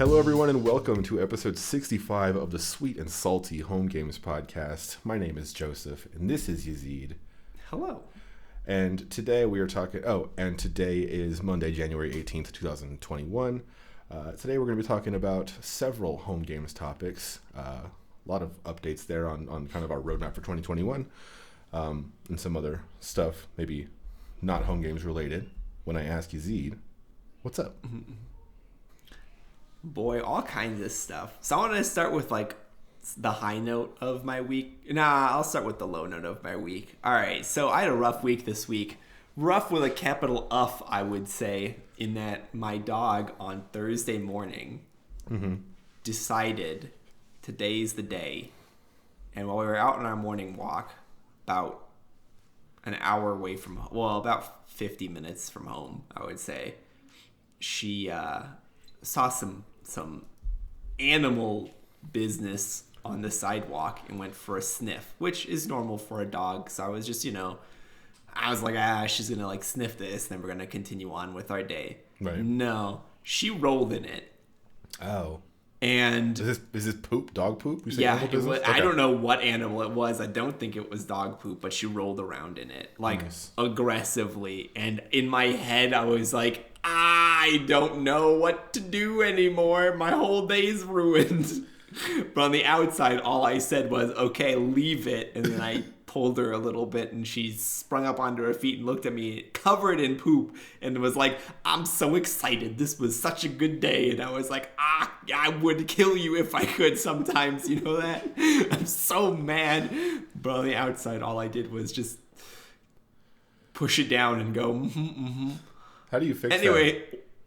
Hello, everyone, and welcome to episode 65 of the Sweet and Salty Homegames podcast. My name is Joseph, and this is Yazeed. Hello. And today we are talking... and today is Monday, January 18th, 2021. Today we're going to be talking about several home games topics. A lot of updates there on kind of our roadmap for 2021. And some other stuff, maybe not home games related. When I ask Yazeed, what's up? Boy, all kinds of stuff. So I want to start with like the high note of my week. I'll start with the low note of my week. All right, so I had a rough week this week. Rough with a capital F, I would say, in that my dog on Thursday morning decided today's the day. And while we were out on our morning walk, about an hour away from home, well, about 50 minutes from home, I would say, she saw some animal business on the sidewalk and went for a sniff, which is normal for a dog. So I was just, I was like, she's going to like sniff this, and then we're going to continue on with our day. Right. No, she rolled in it. Oh. And is this poop? Dog poop? Yeah, it was, okay. I don't know what animal it was. I don't think it was dog poop, but she rolled around in it aggressively. And in my head, I was like, I don't know what to do anymore. My whole day's ruined. But on the outside, all I said was, okay, leave it. And then I pulled her a little bit, and she sprung up onto her feet and looked at me covered in poop and was like, I'm so excited. This was such a good day. And I was like, I would kill you if I could sometimes. You know that? I'm so mad. But on the outside, all I did was just push it down and go, How do you fix that? Anyway.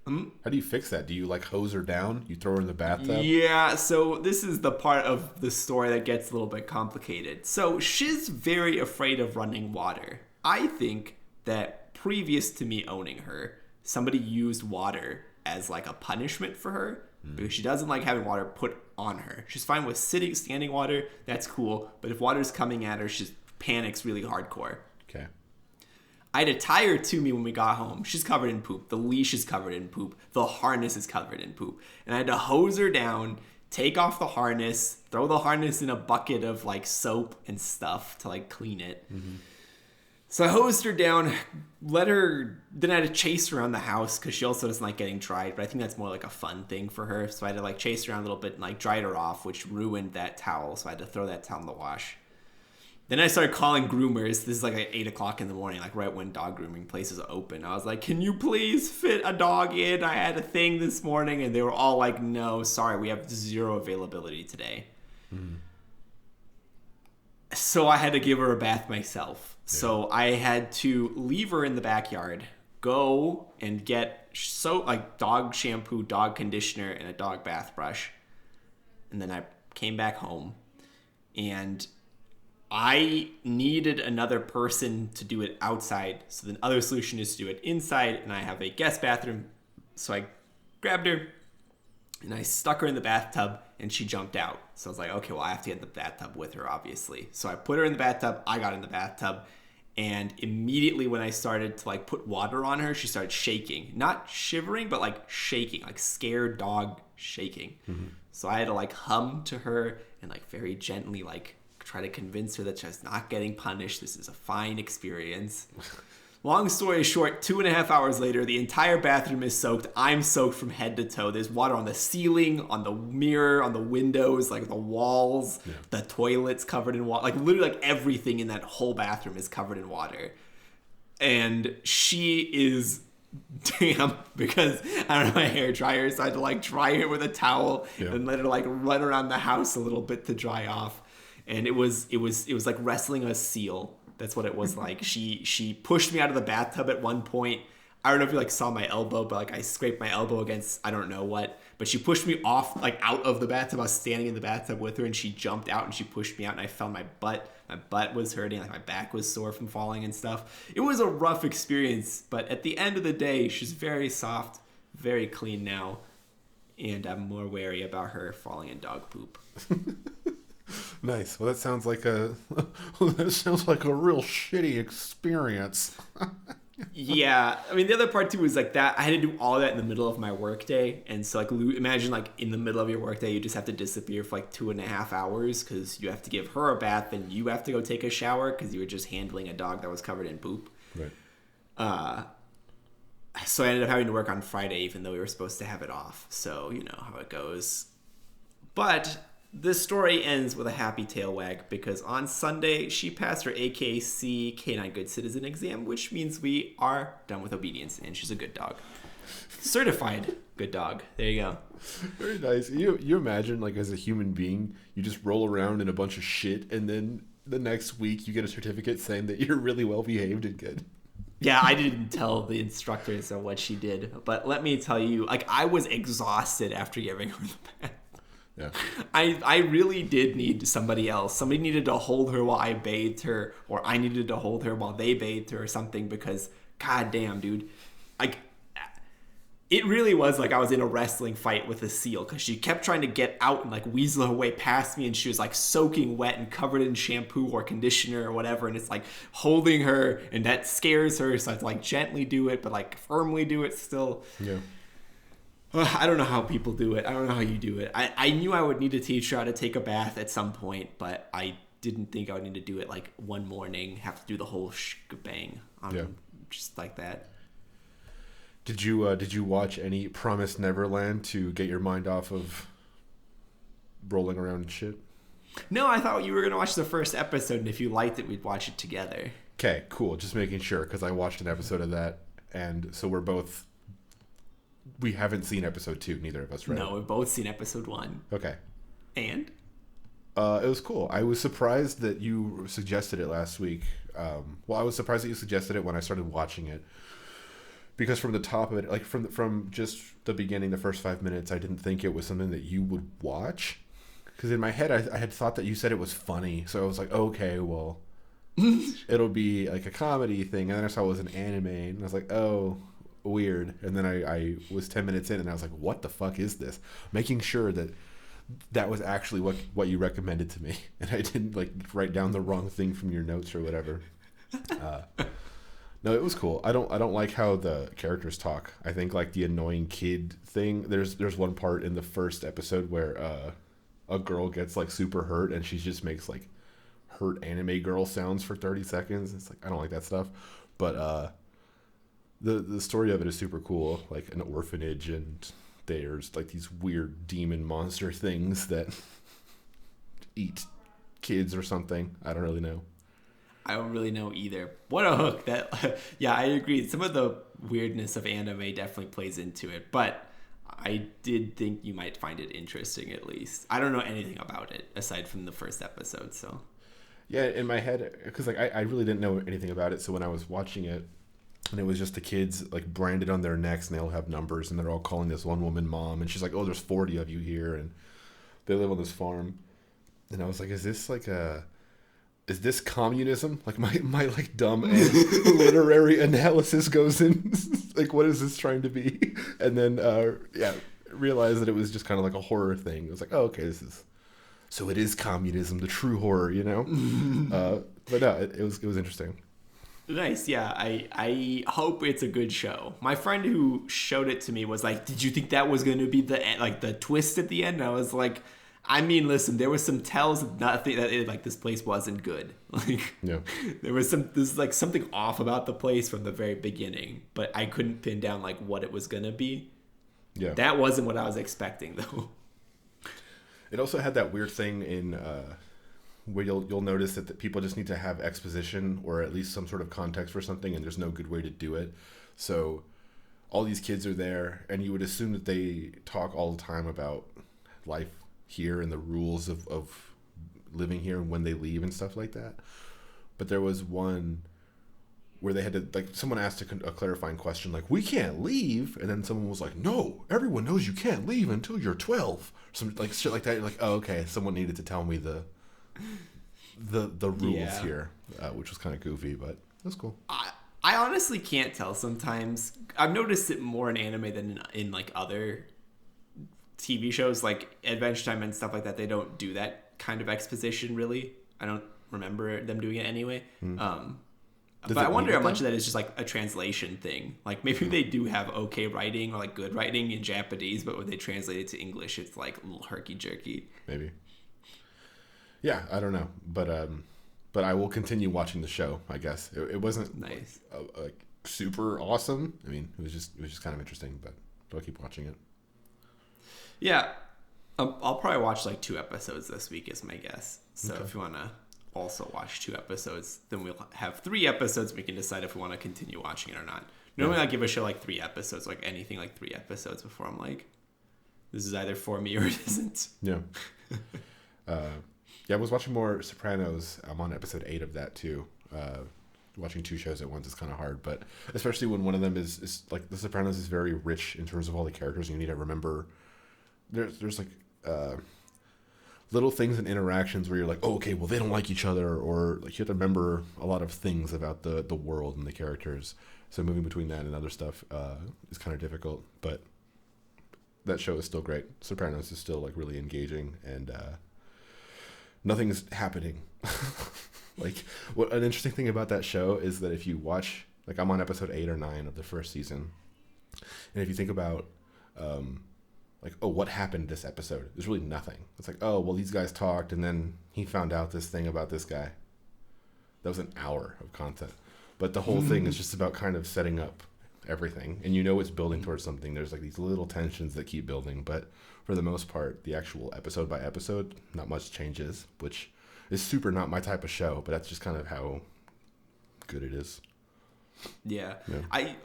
How do you fix that? Do you like hose her down? You throw her in the bathtub? Yeah, so this is the part of the story that gets a little bit complicated. So she's very afraid of running water. I think that previous to me owning her, somebody used water as like a punishment for her because she doesn't like having water put on her. She's fine with standing water. That's cool. But if water's coming at her, she panics really hardcore. Okay. I had to tie her to me when we got home. She's covered in poop. The leash is covered in poop. The harness is covered in poop. And I had to hose her down, take off the harness, throw the harness in a bucket of like soap and stuff to like clean it. So I hosed her down, then I had to chase her around the house because she also doesn't like getting dried. But I think that's more like a fun thing for her. So I had to like chase her around a little bit and like dried her off, which ruined that towel. So I had to throw that towel in the wash. Then I started calling groomers. This is like at 8 o'clock in the morning, like right when dog grooming places open. I was like, can you please fit a dog in? I had a thing this morning. And they were all like, no, sorry, we have zero availability today. So I had to give her a bath myself. Yeah. So I had to leave her in the backyard, go and get soap, like dog shampoo, dog conditioner, and a dog bath brush. And then I came back home, and I needed another person to do it outside. So the other solution is to do it inside, and I have a guest bathroom. So I grabbed her and I stuck her in the bathtub, and she jumped out. So I was like, okay, well, I have to get in the bathtub with her, obviously. So I put her in the bathtub. I got in the bathtub, and immediately when I started to like put water on her, she started shaking. Not shivering, but like shaking, like scared dog shaking. So I had to like hum to her and like very gently like try to convince her that she's not getting punished. This is a fine experience. Long story short, 2.5 hours later, the entire bathroom is soaked. I'm soaked from head to toe. There's water on the ceiling, on the mirror, on the windows, like the walls, the toilet's covered in water. Like literally like everything in that whole bathroom is covered in water. And she is damp because I don't have a hair dryer, so I had to like dry her with a towel and let her like run around the house a little bit to dry off. And it was like wrestling a seal. That's what it was like. She pushed me out of the bathtub at one point. I don't know if you like saw my elbow, but like I scraped my elbow against I don't know what. But she pushed me off like out of the bathtub. I was standing in the bathtub with her, and she jumped out and she pushed me out, and I felt my butt. My butt was hurting, like my back was sore from falling and stuff. It was a rough experience, but at the end of the day, she's very soft, very clean now, and I'm more wary about her falling in dog poop. Nice. Well, that sounds like a real shitty experience. Yeah, I mean the other part too was like that I had to do all that in the middle of my workday, and so like imagine like in the middle of your workday you just have to disappear for like 2.5 hours because you have to give her a bath and you have to go take a shower because you were just handling a dog that was covered in poop. Right. So I ended up having to work on Friday even though we were supposed to have it off. So you know how it goes. But this story ends with a happy tail wag because on Sunday she passed her AKC Canine Good Citizen exam, which means we are done with obedience and she's a good dog. Certified good dog. There you go. Very nice. You imagine like as a human being, you just roll around in a bunch of shit and then the next week you get a certificate saying that you're really well behaved and good. Yeah, I didn't tell the instructors what she did, but let me tell you, like I was exhausted after giving her the bath. Yeah. I really did need somebody else. Somebody needed to hold her while I bathed her, or I needed to hold her while they bathed her or something because, god damn, dude. Like, it really was like I was in a wrestling fight with a seal because she kept trying to get out and like weasel her way past me and she was like soaking wet and covered in shampoo or conditioner or whatever. And it's like holding her and that scares her. So I have to like gently do it, but like firmly do it still. Yeah. I don't know how people do it. I don't know how you do it. I knew I would need to teach her how to take a bath at some point, but I didn't think I would need to do it like one morning, have to do the whole shebang just like that. Did you watch any Promised Neverland to get your mind off of rolling around and shit? No, I thought you were going to watch the first episode, and if you liked it, we'd watch it together. Okay, cool. Just making sure, because I watched an episode of that, and so we haven't seen episode 2, neither of us, right? No, we've both seen episode 1. Okay. And? It was cool. I was surprised that you suggested it last week. I was surprised that you suggested it when I started watching it. Because from the top of it, like from just the beginning, the first 5 minutes, I didn't think it was something that you would watch. Because in my head, I had thought that you said it was funny. So I was like, okay, well, it'll be like a comedy thing. And then I saw it was an anime. And I was like, oh, weird. And then I was 10 minutes in and I was like, what the fuck is this? Making sure that was actually what you recommended to me. And I didn't like write down the wrong thing from your notes or whatever. No, it was cool. I don't like how the characters talk. I think like the annoying kid thing. There's one part in the first episode where a girl gets like super hurt and she just makes like hurt anime girl sounds for 30 seconds. It's like I don't like that stuff. But the story of it is super cool. Like an orphanage and there's like these weird demon monster things that eat kids or something. I don't really know. I don't really know either. What a hook. Yeah, I agree. Some of the weirdness of anime definitely plays into it, but I did think you might find it interesting at least. I don't know anything about it aside from the first episode, so. Yeah, in my head, because like I really didn't know anything about it, so when I was watching it, and it was just the kids like branded on their necks, and they all have numbers, and they're all calling this one woman mom, and she's like, "Oh, there's 40 of you here," and they live on this farm, and I was like, "Is this communism?" Like my like dumb literary analysis goes in. Like, what is this trying to be? And then realized that it was just kind of like a horror thing. It was like, oh, okay, so it is communism, the true horror, you know. But no, it was interesting. Nice, yeah. I hope it's a good show. My friend who showed it to me was like, "Did you think that was going to be the twist at the end?" And I was like, I mean, listen, there was some tells of nothing that like this place wasn't good. Like, yeah, there's like something off about the place from the very beginning, but I couldn't pin down like what it was gonna be. Yeah, that wasn't what I was expecting though. It also had that weird thing in where you'll notice that people just need to have exposition or at least some sort of context for something, and there's no good way to do it. So all these kids are there, and you would assume that they talk all the time about life here and the rules of living here and when they leave and stuff like that. But there was one where they had to, like, someone asked a clarifying question, like, "We can't leave," and then someone was like, "No, everyone knows you can't leave until you're 12." Some like shit like that. You're like, oh, okay, someone needed to tell me the rules here, which was kind of goofy, but that's cool. I honestly can't tell sometimes. I've noticed it more in anime than in like other TV shows like Adventure Time and stuff like that. They don't do that kind of exposition really. I don't remember them doing it anyway. But I wonder how much of that is just like a translation thing. Like maybe they do have okay writing or like good writing in Japanese, but when they translate it to English, it's like a little herky-jerky. Maybe. Yeah, I don't know, but I will continue watching the show. I guess it wasn't nice, like super awesome. I mean, it was just kind of interesting, but I'll keep watching it. Yeah, I'll probably watch like 2 episodes this week is my guess. So if you want to also watch 2 episodes, then we'll have 3 episodes. We can decide if we want to continue watching it or not. Normally I give a show like 3 episodes, like anything like 3 episodes before I'm like, this is either for me or it isn't. Yeah. Yeah, I was watching more Sopranos. I'm on episode 8 of that too. Watching 2 shows at once is kind of hard, but especially when one of them is like The Sopranos is very rich in terms of all the characters. You need to remember there's like little things and interactions where you're like, oh, okay, well they don't like each other, or like you have to remember a lot of things about the world and the characters. So moving between that and other stuff is kind of difficult, but that show is still great. Sopranos is still like really engaging, and nothing's happening. Like, what an interesting thing about that show is that if you watch, like, I'm on episode 8 or 9 of the first season, and if you think about, like, oh, what happened this episode? There's really nothing. It's like, oh, well, these guys talked, and then he found out this thing about this guy. That was an hour of content. But the whole thing is just about kind of setting up everything, and you know it's building towards something. There's, like, these little tensions that keep building, but for the most part, the actual episode by episode, not much changes, which is super not my type of show, but that's just kind of how good it is. Yeah. I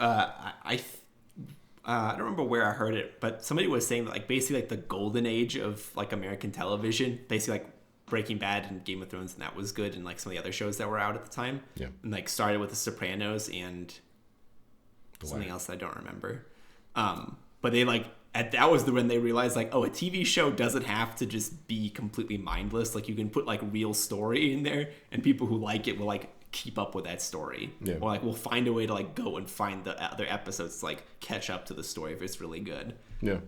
don't remember where I heard it, but somebody was saying that like basically like the golden age of like American television, basically like Breaking Bad and Game of Thrones, and that was good, and like some of the other shows that were out at the time. Yeah. And like started with The Sopranos and something else that I don't remember. But they like that was when they realized like, oh, a TV show doesn't have to just be completely mindless. Like you can put like real story in there, and people who like it will like keep up with that story. Yeah. Or like we'll find a way to like go and find the other episodes to like catch up to the story if it's really good. Yeah.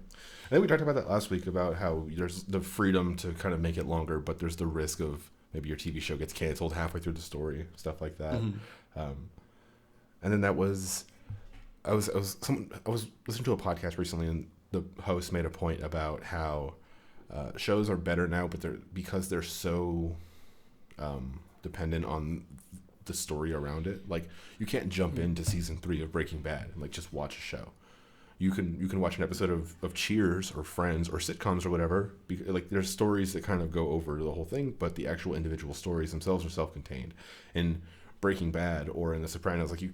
I think we talked about that last week about how there's the freedom to kind of make it longer, but there's the risk of maybe your TV show gets canceled halfway through the story, stuff like that. And then I was listening to a podcast recently, and the host made a point about how shows are better now, but because they're so dependent on the story around it. Like you can't jump into season 3 of Breaking Bad and like just watch a show. You can watch an episode of Cheers or Friends or sitcoms or whatever. Like there's stories that kind of go over the whole thing, but the actual individual stories themselves are self-contained. In Breaking Bad or in The Sopranos, like you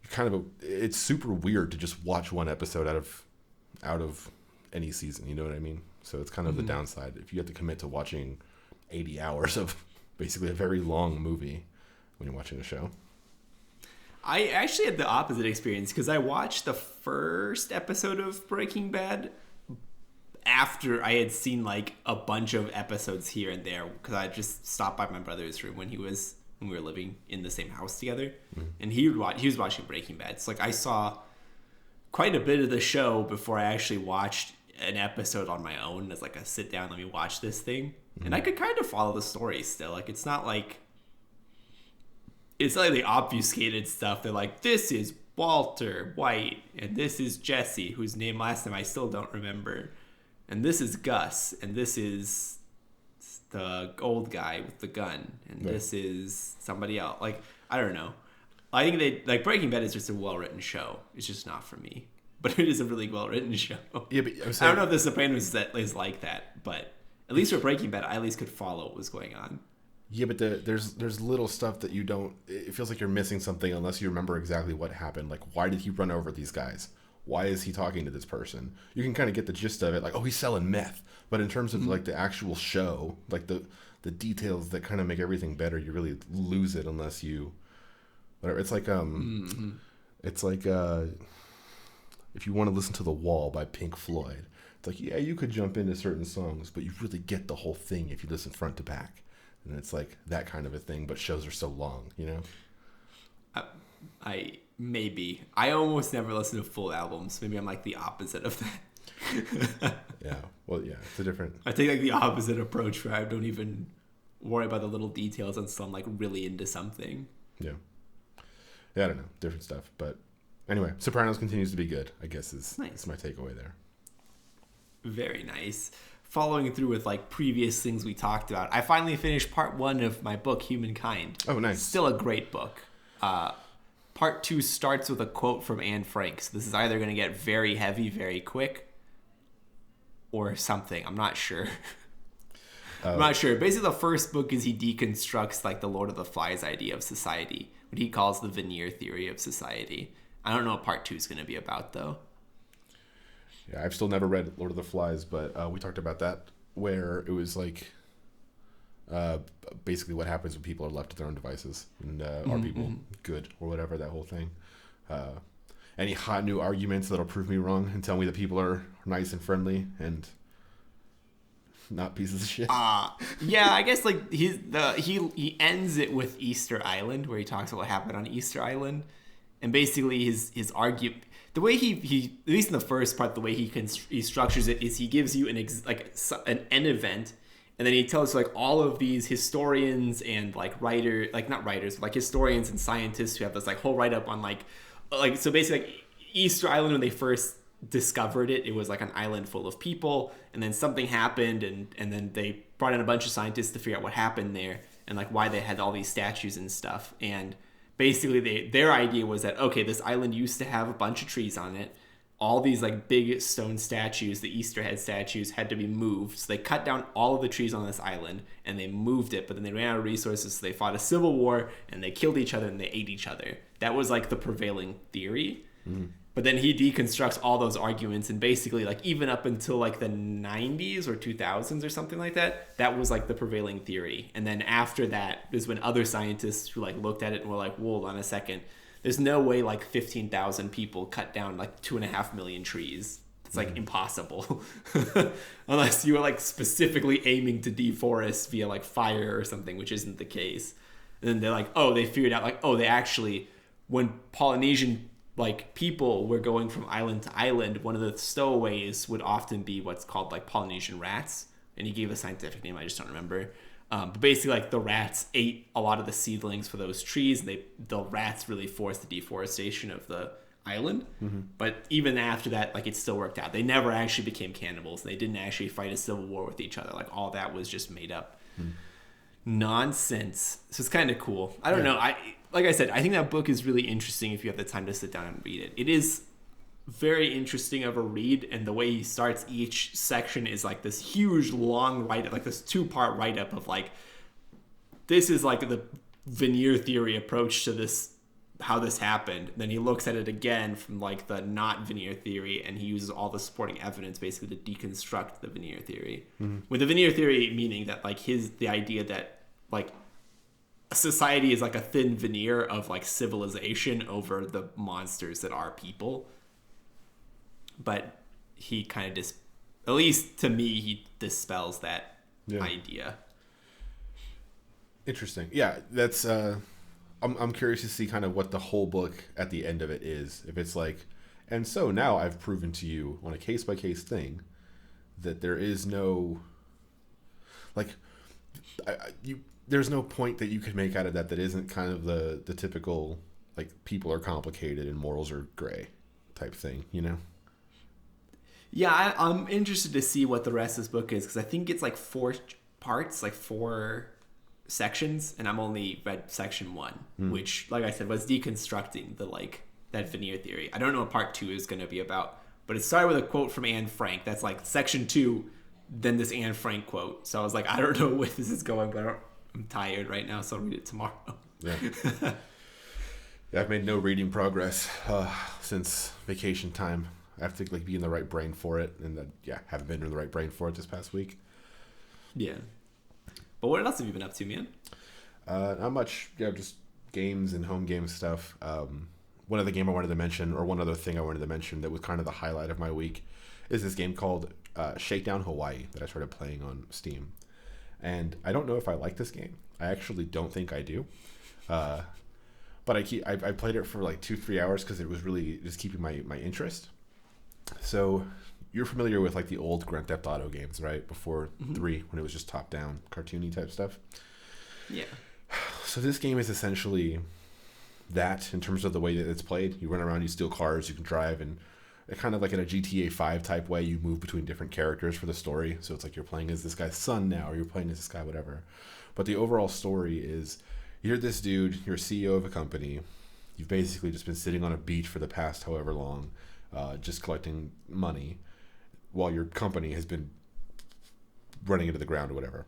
kind of it's super weird to just watch one episode out of any season. You know what I mean? So it's kind of the downside if you have to commit to watching 80 hours of basically a very long movie when you're watching a show. I actually had the opposite experience because I watched the first episode of Breaking Bad after I had seen like a bunch of episodes here and there because I just stopped by my brother's room when we were living in the same house together, and he was watching Breaking Bad. So like I saw quite a bit of the show before I actually watched an episode on my own as like a sit down, let me watch this thing, and I could kind of follow the story still. Like it's not like the obfuscated stuff. They're like, this is Walter White, and this is Jesse, whose name last time I still don't remember, and this is Gus, and this is the old guy with the gun, and this is somebody else. Like, I don't know. I think Breaking Bad is just a well-written show. It's just not for me. But it is a really well-written show. Yeah, but I don't know if The Sopranos is like that, but at least for Breaking Bad, I at least could follow what was going on. Yeah, but there's little stuff that you don't... It feels like you're missing something unless you remember exactly what happened. Like, why did he run over these guys? Why is he talking to this person? You can kind of get the gist of it. Like, oh, he's selling meth. But in terms of, like, the actual show, like, the details that kind of make everything better, you really lose it unless you... Whatever. It's like, It's like, if you want to listen to The Wall by Pink Floyd, it's like, yeah, you could jump into certain songs, but you really get the whole thing if you listen front to back. And it's like that kind of a thing, but shows are so long, you know? I almost never listen to full albums. Maybe I'm like the opposite of that. Yeah. Well, yeah, it's a different... I take like the opposite approach where I don't even worry about the little details until I'm like really into something. Yeah. Yeah, I don't know, different stuff. But anyway, Sopranos continues to be good, I guess is Nice. my takeaway there. Very nice. Following through with like previous things we talked about, I finally finished part 1 of my book, Humankind. Oh, nice. Still a great book. Part 2 starts with a quote from Anne Frank. So this is either going to get very heavy, very quick, or something. I'm not sure. I'm not sure. Basically, the first book is he deconstructs like the Lord of the Flies idea of society, what he calls the veneer theory of society. I don't know what part 2 is going to be about, though. Yeah, I've still never read Lord of the Flies, but we talked about that, where it was like basically what happens when people are left to their own devices, and are people good or whatever, that whole thing. Any hot new arguments that'll prove me wrong and tell me that people are nice and friendly and not pieces of shit? Yeah, I guess like he ends it with Easter Island, where he talks about what happened on Easter Island, and basically his argument. The way he at least in the first part, the way he structures it is he gives you an event, and then he tells like all of these historians and like not writers, but like historians and scientists who have this like whole write up on like so basically like Easter Island, when they first discovered it, it was like an island full of people, and then something happened, and then they brought in a bunch of scientists to figure out what happened there and like why they had all these statues and stuff. And basically their idea was that, okay, this island used to have a bunch of trees on it. All these like big stone statues, the Easter head statues, had to be moved. So they cut down all of the trees on this island and they moved it, but then they ran out of resources, so they fought a civil war and they killed each other and they ate each other. That was like the prevailing theory. But then he deconstructs all those arguments, and basically like even up until like the 90s or 2000s or something like that, that was like the prevailing theory. And then after that is when other scientists who like looked at it and were like, hold on a second, there's no way like 15,000 people cut down like 2.5 million trees. It's like impossible unless you were like specifically aiming to deforest via like fire or something, which isn't the case. And then they're like, oh, they figured out like, oh, they actually, when Polynesian like people were going from island to island, one of the stowaways would often be what's called like Polynesian rats, and he gave a scientific name, I just don't remember. But basically like the rats ate a lot of the seedlings for those trees, and the rats really forced the deforestation of the island. But even after that, like it still worked out. They never actually became cannibals. They didn't actually fight a civil war with each other. Like all that was just made up nonsense. So it's kind of cool. I don't know. Like I said, I think that book is really interesting if you have the time to sit down and read it. It is very interesting of a read, and the way he starts each section is like this huge long write-up, like this 2-part write-up of like, this is like the veneer theory approach to this, how this happened. Then he looks at it again from like the not veneer theory, and he uses all the supporting evidence basically to deconstruct the veneer theory. With the veneer theory meaning that like the idea that like society is like a thin veneer of like civilization over the monsters that are people. But he kind of at least to me, he dispels that idea. Interesting. Yeah, that's I'm curious to see kind of what the whole book at the end of it is. If it's like, and so now I've proven to you on a case by case thing that there is no like there's no point that you could make out of that isn't kind of the typical like people are complicated and morals are gray type thing, you know? Yeah, I'm interested to see what the rest of this book is, because I think it's like 4 parts, like 4 sections, and I'm only read section 1, which, like I said, was deconstructing the like that veneer theory. I don't know what part 2 is going to be about, but it started with a quote from Anne Frank. That's like section 2, then this Anne Frank quote. So I was like, I don't know where this is going, but I'm tired right now, so I'll read it tomorrow. Yeah. Yeah, I've made no reading progress since vacation time. I have to like be in the right brain for it, and haven't been in the right brain for it this past week. Yeah. But what else have you been up to, man? Not much. Yeah, just games and home game stuff. One other game I wanted to mention, or one other thing I wanted to mention that was kind of the highlight of my week, is this game called Shakedown Hawaii that I started playing on Steam. And I don't know if I like this game. I actually don't think I do. But I played it for like 2-3 hours because it was really just keeping my interest. So you're familiar with like the old Grand Theft Auto games, right? Before 3, when it was just top-down, cartoony type stuff. Yeah. So this game is essentially that in terms of the way that it's played. You run around, you steal cars, you can drive, and kind of like in a GTA 5 type way, you move between different characters for the story. So it's like you're playing as this guy's son now, or you're playing as this guy, whatever. But the overall story is you're this dude, you're a CEO of a company. You've basically just been sitting on a beach for the past however long, just collecting money while your company has been running into the ground or whatever.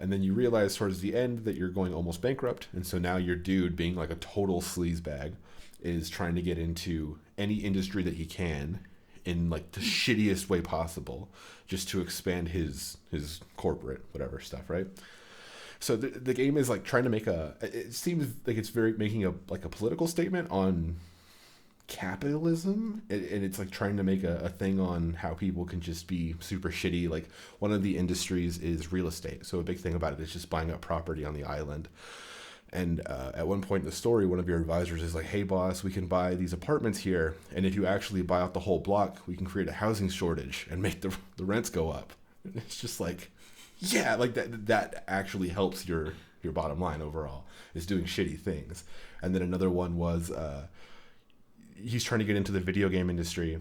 And then you realize towards the end that you're going almost bankrupt. And so now your dude, being like a total sleazebag, is trying to get into any industry that he can in like the shittiest way possible, just to expand his corporate whatever stuff, right? So the game is like trying to make it seems like it's very making a political statement on capitalism, and it's like trying to make a thing on how people can just be super shitty. Like one of the industries is real estate, so a big thing about it is just buying up property on the island. And at one point in the story, one of your advisors is like, hey boss, we can buy these apartments here, and if you actually buy out the whole block, we can create a housing shortage and make the rents go up. And it's just like, yeah, like that actually helps your bottom line overall, is doing shitty things. And then another one was he's trying to get into the video game industry,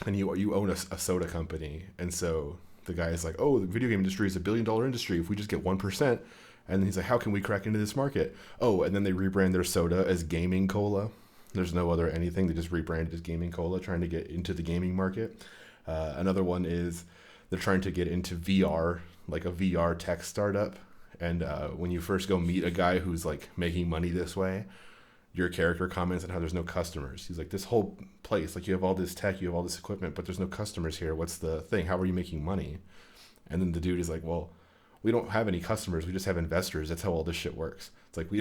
and you own a soda company, and so the guy is like, oh, the video game industry is $1 billion industry. If we just get 1%, and he's like, how can we crack into this market? Oh, and then they rebrand their soda as Gaming Cola. There's no other anything. They just rebranded as Gaming Cola, trying to get into the gaming market. Another one is they're trying to get into VR, like a VR tech startup. And when you first go meet a guy who's like making money this way, your character comments on how there's no customers. He's like, this whole place, like you have all this tech, you have all this equipment, but there's no customers here. What's the thing? How are you making money? And then the dude is like, well, we don't have any customers. We just have investors. That's how all this shit works. It's like we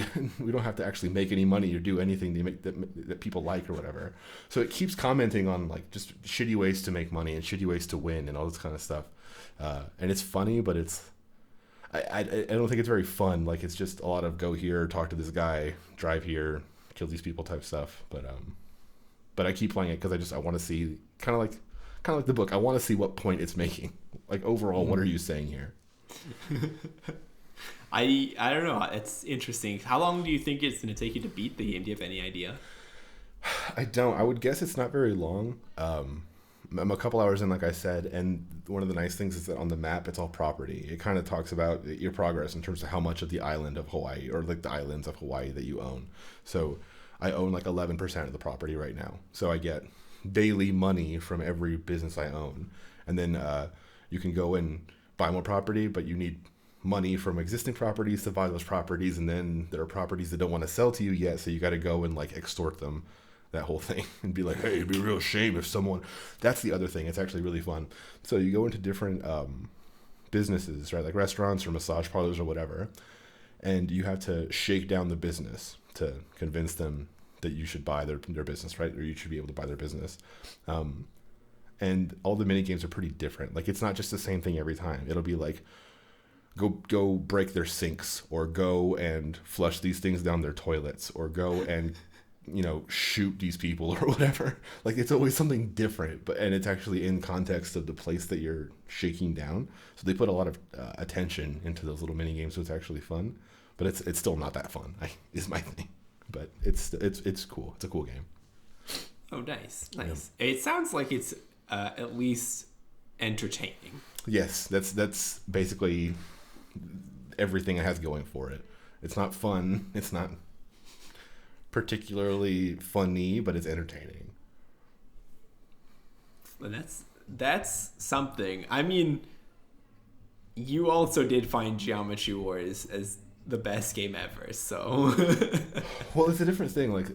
don't have to actually make any money or do anything to make that people like or whatever. So it keeps commenting on like just shitty ways to make money and shitty ways to win and all this kind of stuff. And it's funny, but I don't think it's very fun. Like it's just a lot of go here, talk to this guy, drive here, kill these people type stuff. But I keep playing it because I want to see kind of like the book. I want to see what point it's making. Like overall, what are you saying here? I don't know. It's interesting. How long do you think it's going to take you to beat the game? Do you have any idea? I don't. I would guess it's not very long. I'm a couple hours in, like I said, and one of the nice things is that on the map, it's all property. It kind of talks about your progress in terms of how much of the island of Hawaii, or like the islands of Hawaii, that you own. So I own like 11% of the property right now. So I get daily money from every business I own. And then you can go and buy more property, but you need money from existing properties to buy those properties, and then there are properties that don't want to sell to you yet, so you got to go and like extort them, that whole thing, and be like, hey, it'd be a real shame if someone. That's the other thing. It's actually really fun. So you go into different businesses, right, like restaurants or massage parlors or whatever, and you have to shake down the business to convince them that you should buy their business, right, or you should be able to buy their business. And all the mini games are pretty different. Like it's not just the same thing every time. It'll be like, go break their sinks, or go and flush these things down their toilets, or go and shoot these people or whatever. Like it's always something different, and it's actually in context of the place that you're shaking down. So they put a lot of attention into those little mini games, so it's actually fun. But it's still not that fun. Is my thing. But it's cool. It's a cool game. Oh, nice. Yeah. It sounds like it's at least entertaining. Yes, that's basically everything it has going for it. It's not fun. It's not particularly funny, but it's entertaining. And that's something. I mean, you also did find Geometry Wars as the best game ever, so well, it's a different thing. Like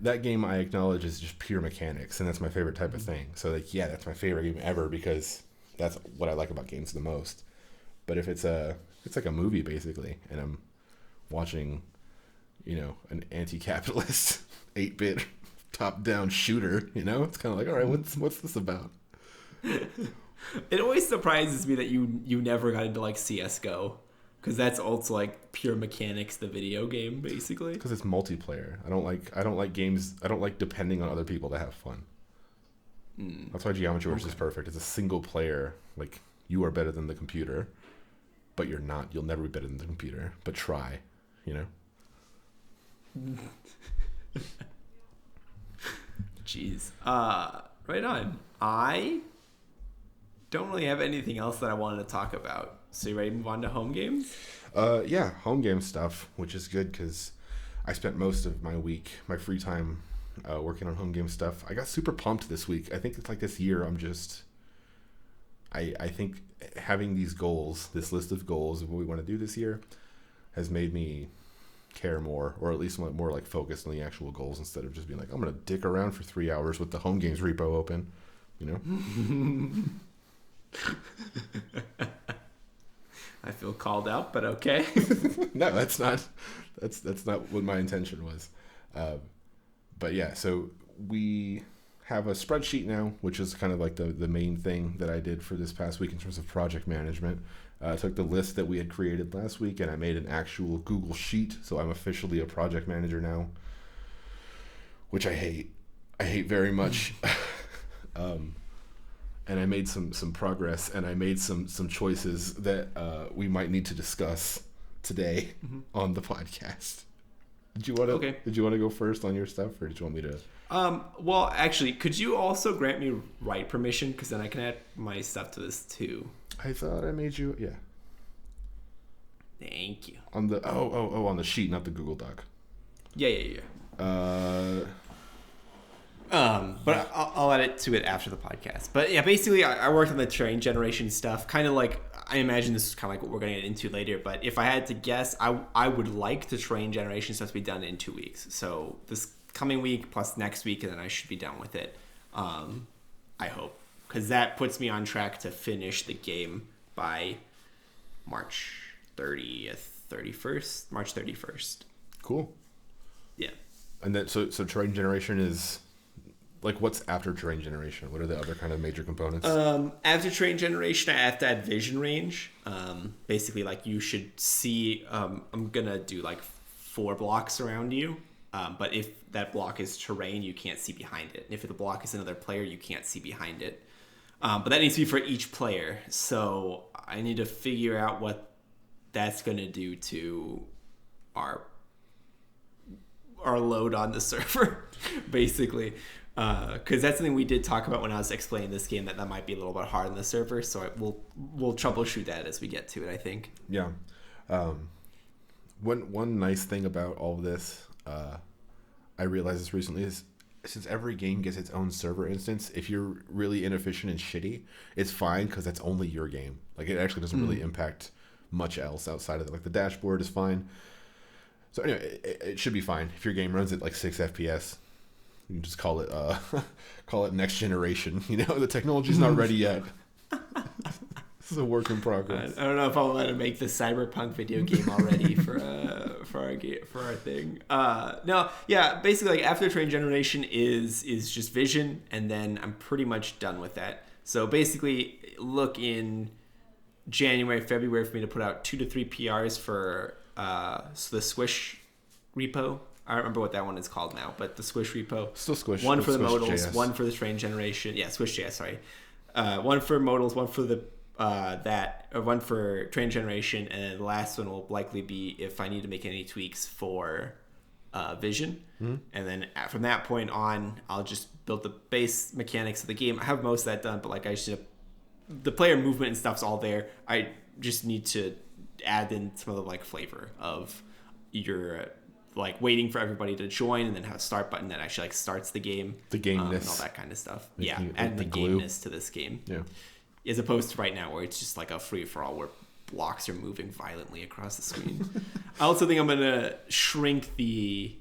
that game, I acknowledge, is just pure mechanics, and that's my favorite type of thing. So like, yeah, that's my favorite game ever because that's what I like about games the most. But if it's like a movie basically, and I'm watching an anti-capitalist 8-bit top-down shooter, it's kind of like, all right, what's this about? It always surprises me that you never got into like CS:GO. Because that's also like pure mechanics, the video game, basically. Because it's multiplayer. I don't like games. I don't like depending on other people to have fun. That's why Geometry Wars is perfect. It's a single player. Like you are better than the computer, but you're not. You'll never be better than the computer. But try, Jeez. Right on. I don't really have anything else that I wanted to talk about. So you ready to move on to home games? Yeah, home game stuff, which is good because I spent most of my week, my free time, working on home game stuff. I got super pumped this week. I think it's like this year I think having these goals, this list of goals of what we want to do this year has made me care more, or at least more like focused on the actual goals instead of just being like, I'm going to dick around for 3 hours with the home games repo open, you know? I feel called out, but okay. No, that's not what my intention was. But yeah, so we have a spreadsheet now, which is kind of like the main thing that I did for this past week in terms of project management. I took the list that we had created last week and I made an actual Google Sheet, so I'm officially a project manager now, which I hate very much. And I made some progress, and I made some choices that we might need to discuss today on the podcast. Did you want to go first on your stuff, or did you want me to? Well, actually, could you also grant me write permission? Because then I can add my stuff to this too. I thought I made you. Yeah. Thank you. On the on the sheet, not the Google Doc. Yeah. But I'll add it to it after the podcast. But yeah, basically, I worked on the terrain generation stuff. Kind of like, I imagine this is kind of like what we're going to get into later. But if I had to guess, I would like the terrain generation stuff to be done in 2 weeks. So this coming week plus next week, and then I should be done with it. I hope, because that puts me on track to finish the game by March 31st. Cool. Yeah. And then so terrain generation is like, what's after terrain generation? What are the other kind of major components? After terrain generation, I have to add vision range. Basically, like, you should see. I'm gonna do like 4 blocks around you. But if that block is terrain, you can't see behind it. And if the block is another player, you can't see behind it. But that needs to be for each player. So I need to figure out what that's going to do to our load on the server, basically. Because that's something we did talk about when I was explaining this game, that might be a little bit hard on the server. So we'll troubleshoot that as we get to it, I think. Yeah. One nice thing about all of this, I realized this recently, is since every game gets its own server instance, if you're really inefficient and shitty, it's fine because that's only your game. Like, it actually doesn't really impact much else outside of it. Like, the dashboard is fine. So anyway, it should be fine. If your game runs at like 6 FPS, you can just call it next generation. You know, the technology's not ready yet. This is a work in progress. I don't know if I'll let him make the Cyberpunk video game already for our thing. No, yeah. Basically, like, after terrain generation is just vision, and then I'm pretty much done with that. So basically, look in January, February for me to put out 2 to 3 PRs for the Squish repo. I don't remember what that one is called now, but the Squish repo. Still Squish. One for the Squish modals, JS. one for the terrain generation. Yeah, Squish JS. Sorry. One for modals, one for the one for terrain generation, and then the last one will likely be if I need to make any tweaks for vision. And then from that point on, I'll just build the base mechanics of the game. I have most of that done, but like, the player movement and stuff's all there. I just need to add in some of the like flavor of your like waiting for everybody to join, and then have a start button that actually like starts the game. The gameness. And all that kind of stuff. Making add the glue. gameness to this game. Yeah. As opposed to right now where it's just like a free-for-all where blocks are moving violently across the screen. I also think I'm going to shrink the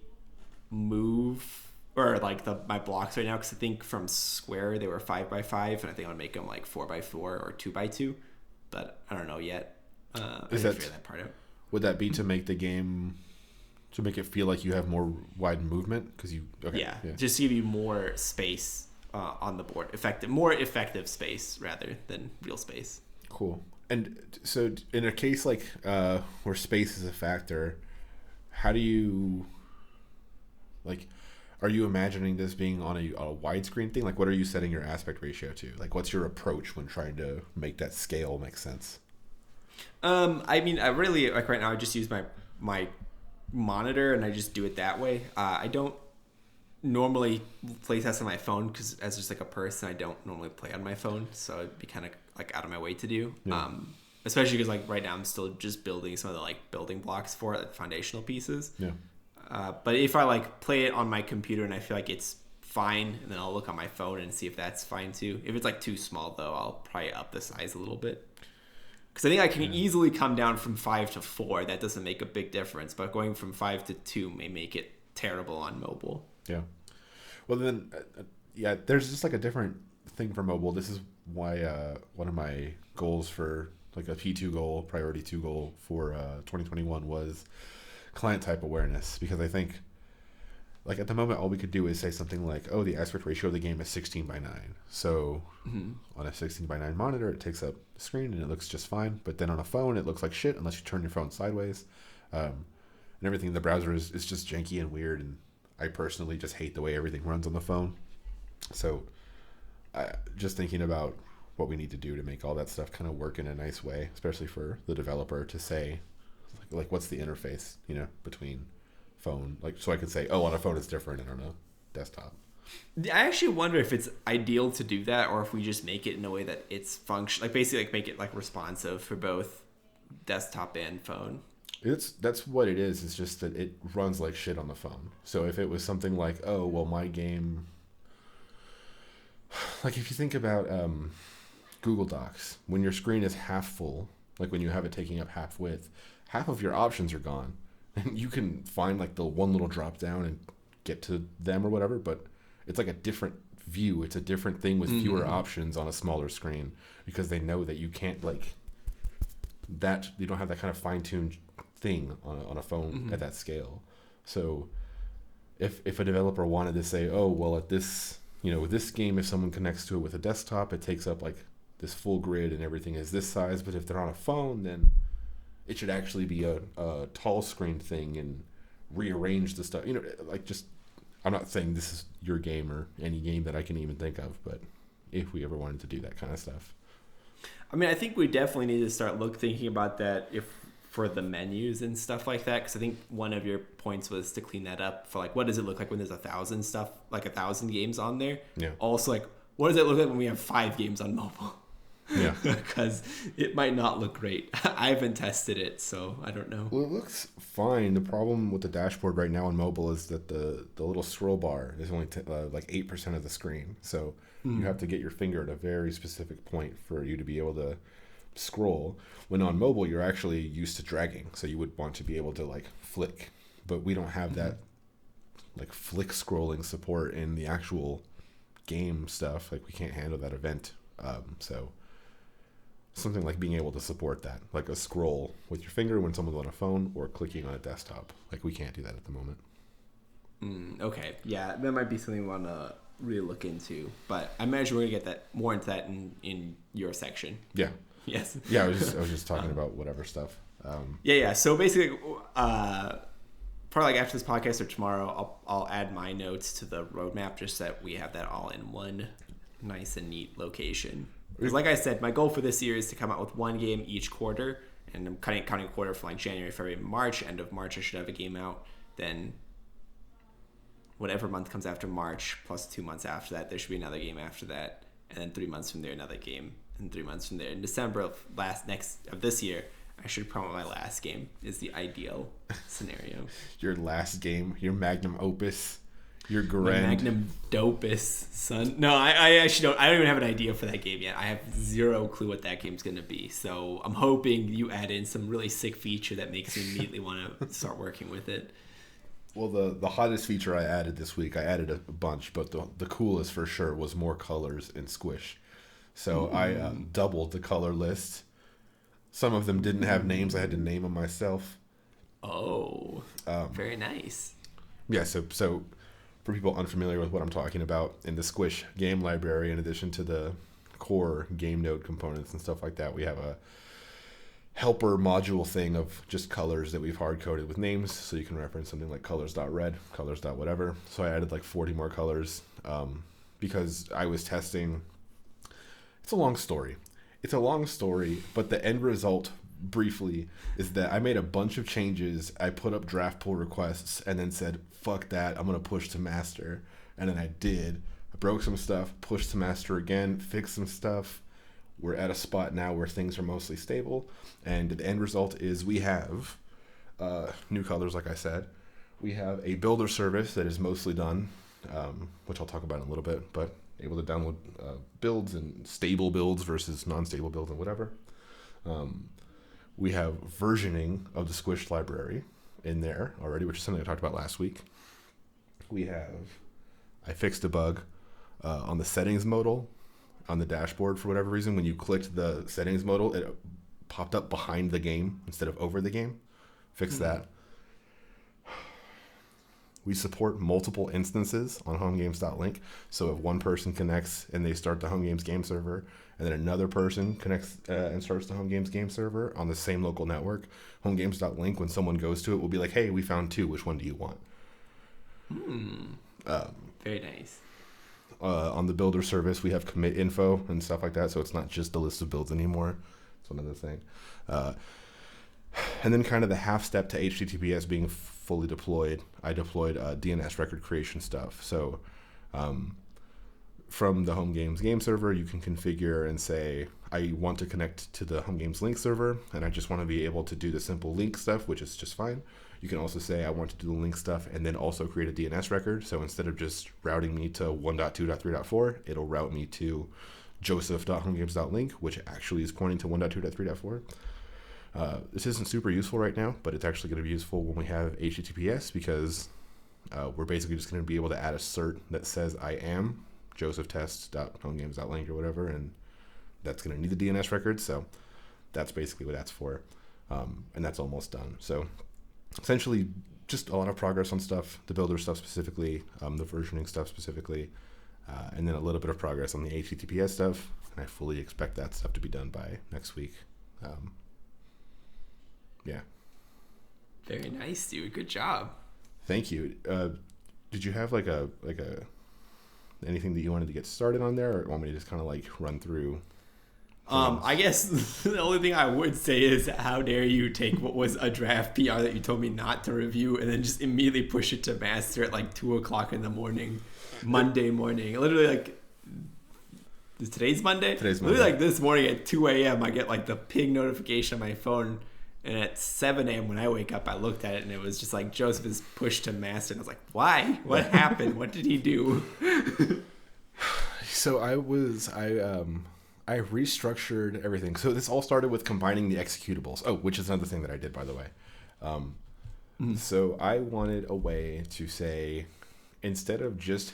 move, or like my blocks right now, because I think from square they were 5x5, and I think I'm going to make them like 4x4 or 2x2, but I don't know yet. I didn't figure that part out. Would that be to make the game, to make it feel like you have more wide movement? Yeah, just give you more space on the board, more effective space rather than real space. Cool. And so in a case like where space is a factor, how do you, like, are you imagining this being on a widescreen thing? Like, what are you setting your aspect ratio to? Like, what's your approach when trying to make that scale make sense? I mean, I really, like, right now I just use my monitor and I just do it that way. I don't normally play test on my phone because as just like a person, I don't normally play on my phone, so it'd be kind of like out of my way to do. Yeah. Especially because like right now I'm still just building some of the like building blocks for it, like foundational pieces. Yeah. But if I like play it on my computer and I feel like it's fine, and then I'll look on my phone and see if that's fine too. If it's like too small though, I'll probably up the size a little bit. Because I think I can easily come down from 5 to 4. That doesn't make a big difference. But going from 5 to 2 may make it terrible on mobile. Yeah. Well, then, there's just like a different thing for mobile. This is why one of my goals for like a P2 goal, priority 2 goal for 2021 was client type awareness. Because I think, like at the moment, all we could do is say something like, oh, the aspect ratio of the game is 16:9. So on a 16:9 monitor, it takes up the screen and it looks just fine. But then on a phone, it looks like shit unless you turn your phone sideways. And everything in the browser is just janky and weird. And I personally just hate the way everything runs on the phone. So just thinking about what we need to do to make all that stuff kind of work in a nice way, especially for the developer to say, like what's the interface, between phone, like so I could say, oh, on a phone it's different and on a desktop. I actually wonder if it's ideal to do that, or if we just make it in a way that it's like basically like make it like responsive for both desktop and phone. That's what it is. It's just that it runs like shit on the phone. So if it was something like, oh, well, my game, like if you think about Google Docs, when your screen is half full, like when you have it taking up half width, half of your options are gone. And you can find like the one little drop down and get to them or whatever, but it's like a different view. It's a different thing with fewer options on a smaller screen, because they know that you can't you don't have that kind of fine-tuned thing on a phone at that scale. So if a developer wanted to say, oh, well, at this, with this game, if someone connects to it with a desktop, it takes up like this full grid and everything is this size, but if they're on a phone, then it should actually be a tall screen thing and rearrange the stuff. I'm not saying this is your game or any game that I can even think of, but if we ever wanted to do that kind of stuff. I mean, I think we definitely need to start thinking about that for the menus and stuff like that, because I think one of your points was to clean that up for like, what does it look like when there's 1,000 games on there? Yeah. Also, like, what does it look like when we have 5 games on mobile? Yeah. Because it might not look great. I haven't tested it, so I don't know. Well, it looks fine. The problem with the dashboard right now on mobile is that the little scroll bar is only like 8% of the screen. So you have to get your finger at a very specific point for you to be able to scroll. When on mobile, you're actually used to dragging. So you would want to be able to like flick. But we don't have that like flick scrolling support in the actual game stuff. Like we can't handle that event. So something like being able to support that, like a scroll with your finger when someone's on a phone or clicking on a desktop. Like we can't do that at the moment. Okay. Yeah, that might be something we want to really look into. But I imagine we're going to get more into that in your section. Yeah. Yes. Yeah, I was just talking about whatever stuff. Yeah. So basically, probably like after this podcast or tomorrow, I'll add my notes to the roadmap just so that we have that all in one nice and neat location. Because like I said, my goal for this year is to come out with one game each quarter, and I'm counting quarter from like January, February, March. End of March, I should have a game out. Then whatever month comes after March, plus 2 months after that, there should be another game after that, and then 3 months from there, another game, and 3 months from there. In December of this year, I should promote my last game. Is the ideal scenario. Your last game, your magnum opus. Your grand Magnum Dopus, son. No, I actually don't. I don't even have an idea for that game yet. I have zero clue what that game's gonna be. So I'm hoping you add in some really sick feature that makes me immediately want to start working with it. Well, the hottest feature I added this week, I added a bunch, but the coolest for sure was more colors in Squish. So I doubled the color list. Some of them didn't have names. I had to name them myself. Oh, very nice. Yeah. So. For people unfamiliar with what I'm talking about, in the Squish game library, in addition to the core game node components and stuff like that, we have a helper module thing of just colors that we've hard-coded with names, so you can reference something like colors.red, colors.whatever. So I added like 40 more colors because I was testing. It's a long story, but the end result, briefly, is that I made a bunch of changes. I put up draft pull requests and then said, fuck that, I'm going to push to master. And then I did. I broke some stuff, pushed to master again, fixed some stuff. We're at a spot now where things are mostly stable. And the end result is we have new colors, like I said. We have a builder service that is mostly done, which I'll talk about in a little bit, but able to download builds and stable builds versus non-stable builds and whatever. We have versioning of the Squished library in there already, which is something I talked about last week. I fixed a bug on the settings modal on the dashboard for whatever reason. When you clicked the settings modal, it popped up behind the game instead of over the game. Fixed that. We support multiple instances on homegames.link. So if one person connects and they start the Homegames game server, and then another person connects and starts the Homegames game server on the same local network, homegames.link, when someone goes to it, will be like, hey, we found two. Which one do you want? Very nice. On the builder service, we have commit info and stuff like that. So it's not just a list of builds anymore. That's one other thing. And then kind of the half step to HTTPS being fully deployed, I deployed DNS record creation stuff. So from the Homegames game server, you can configure and say, I want to connect to the Homegames link server, and I just want to be able to do the simple link stuff, which is just fine. You can also say, I want to do the link stuff and then also create a DNS record. So instead of just routing me to 1.2.3.4, it'll route me to joseph.homegames.link, which actually is pointing to 1.2.3.4. This isn't super useful right now, but it's actually going to be useful when we have HTTPS, because we're basically just going to be able to add a cert that says I am josephtest.homegames.link or whatever, and that's going to need the DNS record. So that's basically what that's for, and that's almost done. So essentially just a lot of progress on stuff, the builder stuff specifically, the versioning stuff specifically, and then a little bit of progress on the HTTPS stuff, and I fully expect that stuff to be done by next week. Yeah. Very nice, dude. Good job. Thank you. Did you have like a anything that you wanted to get started on there, or want me to just kind of like run through? I guess the only thing I would say is, how dare you take what was a draft PR that you told me not to review and then just immediately push it to master at like 2:00 in the morning, Monday morning. Literally, like, today's Monday? Today's Monday. Literally, like, this morning at 2 a.m. I get like the ping notification on my phone. And at 7 a.m. when I wake up, I looked at it and it was just like, Joseph is pushed to master. And I was like, why? What happened? What did he do? So I restructured everything. So this all started with combining the executables. Oh, which is another thing that I did, by the way. So I wanted a way to say, instead of just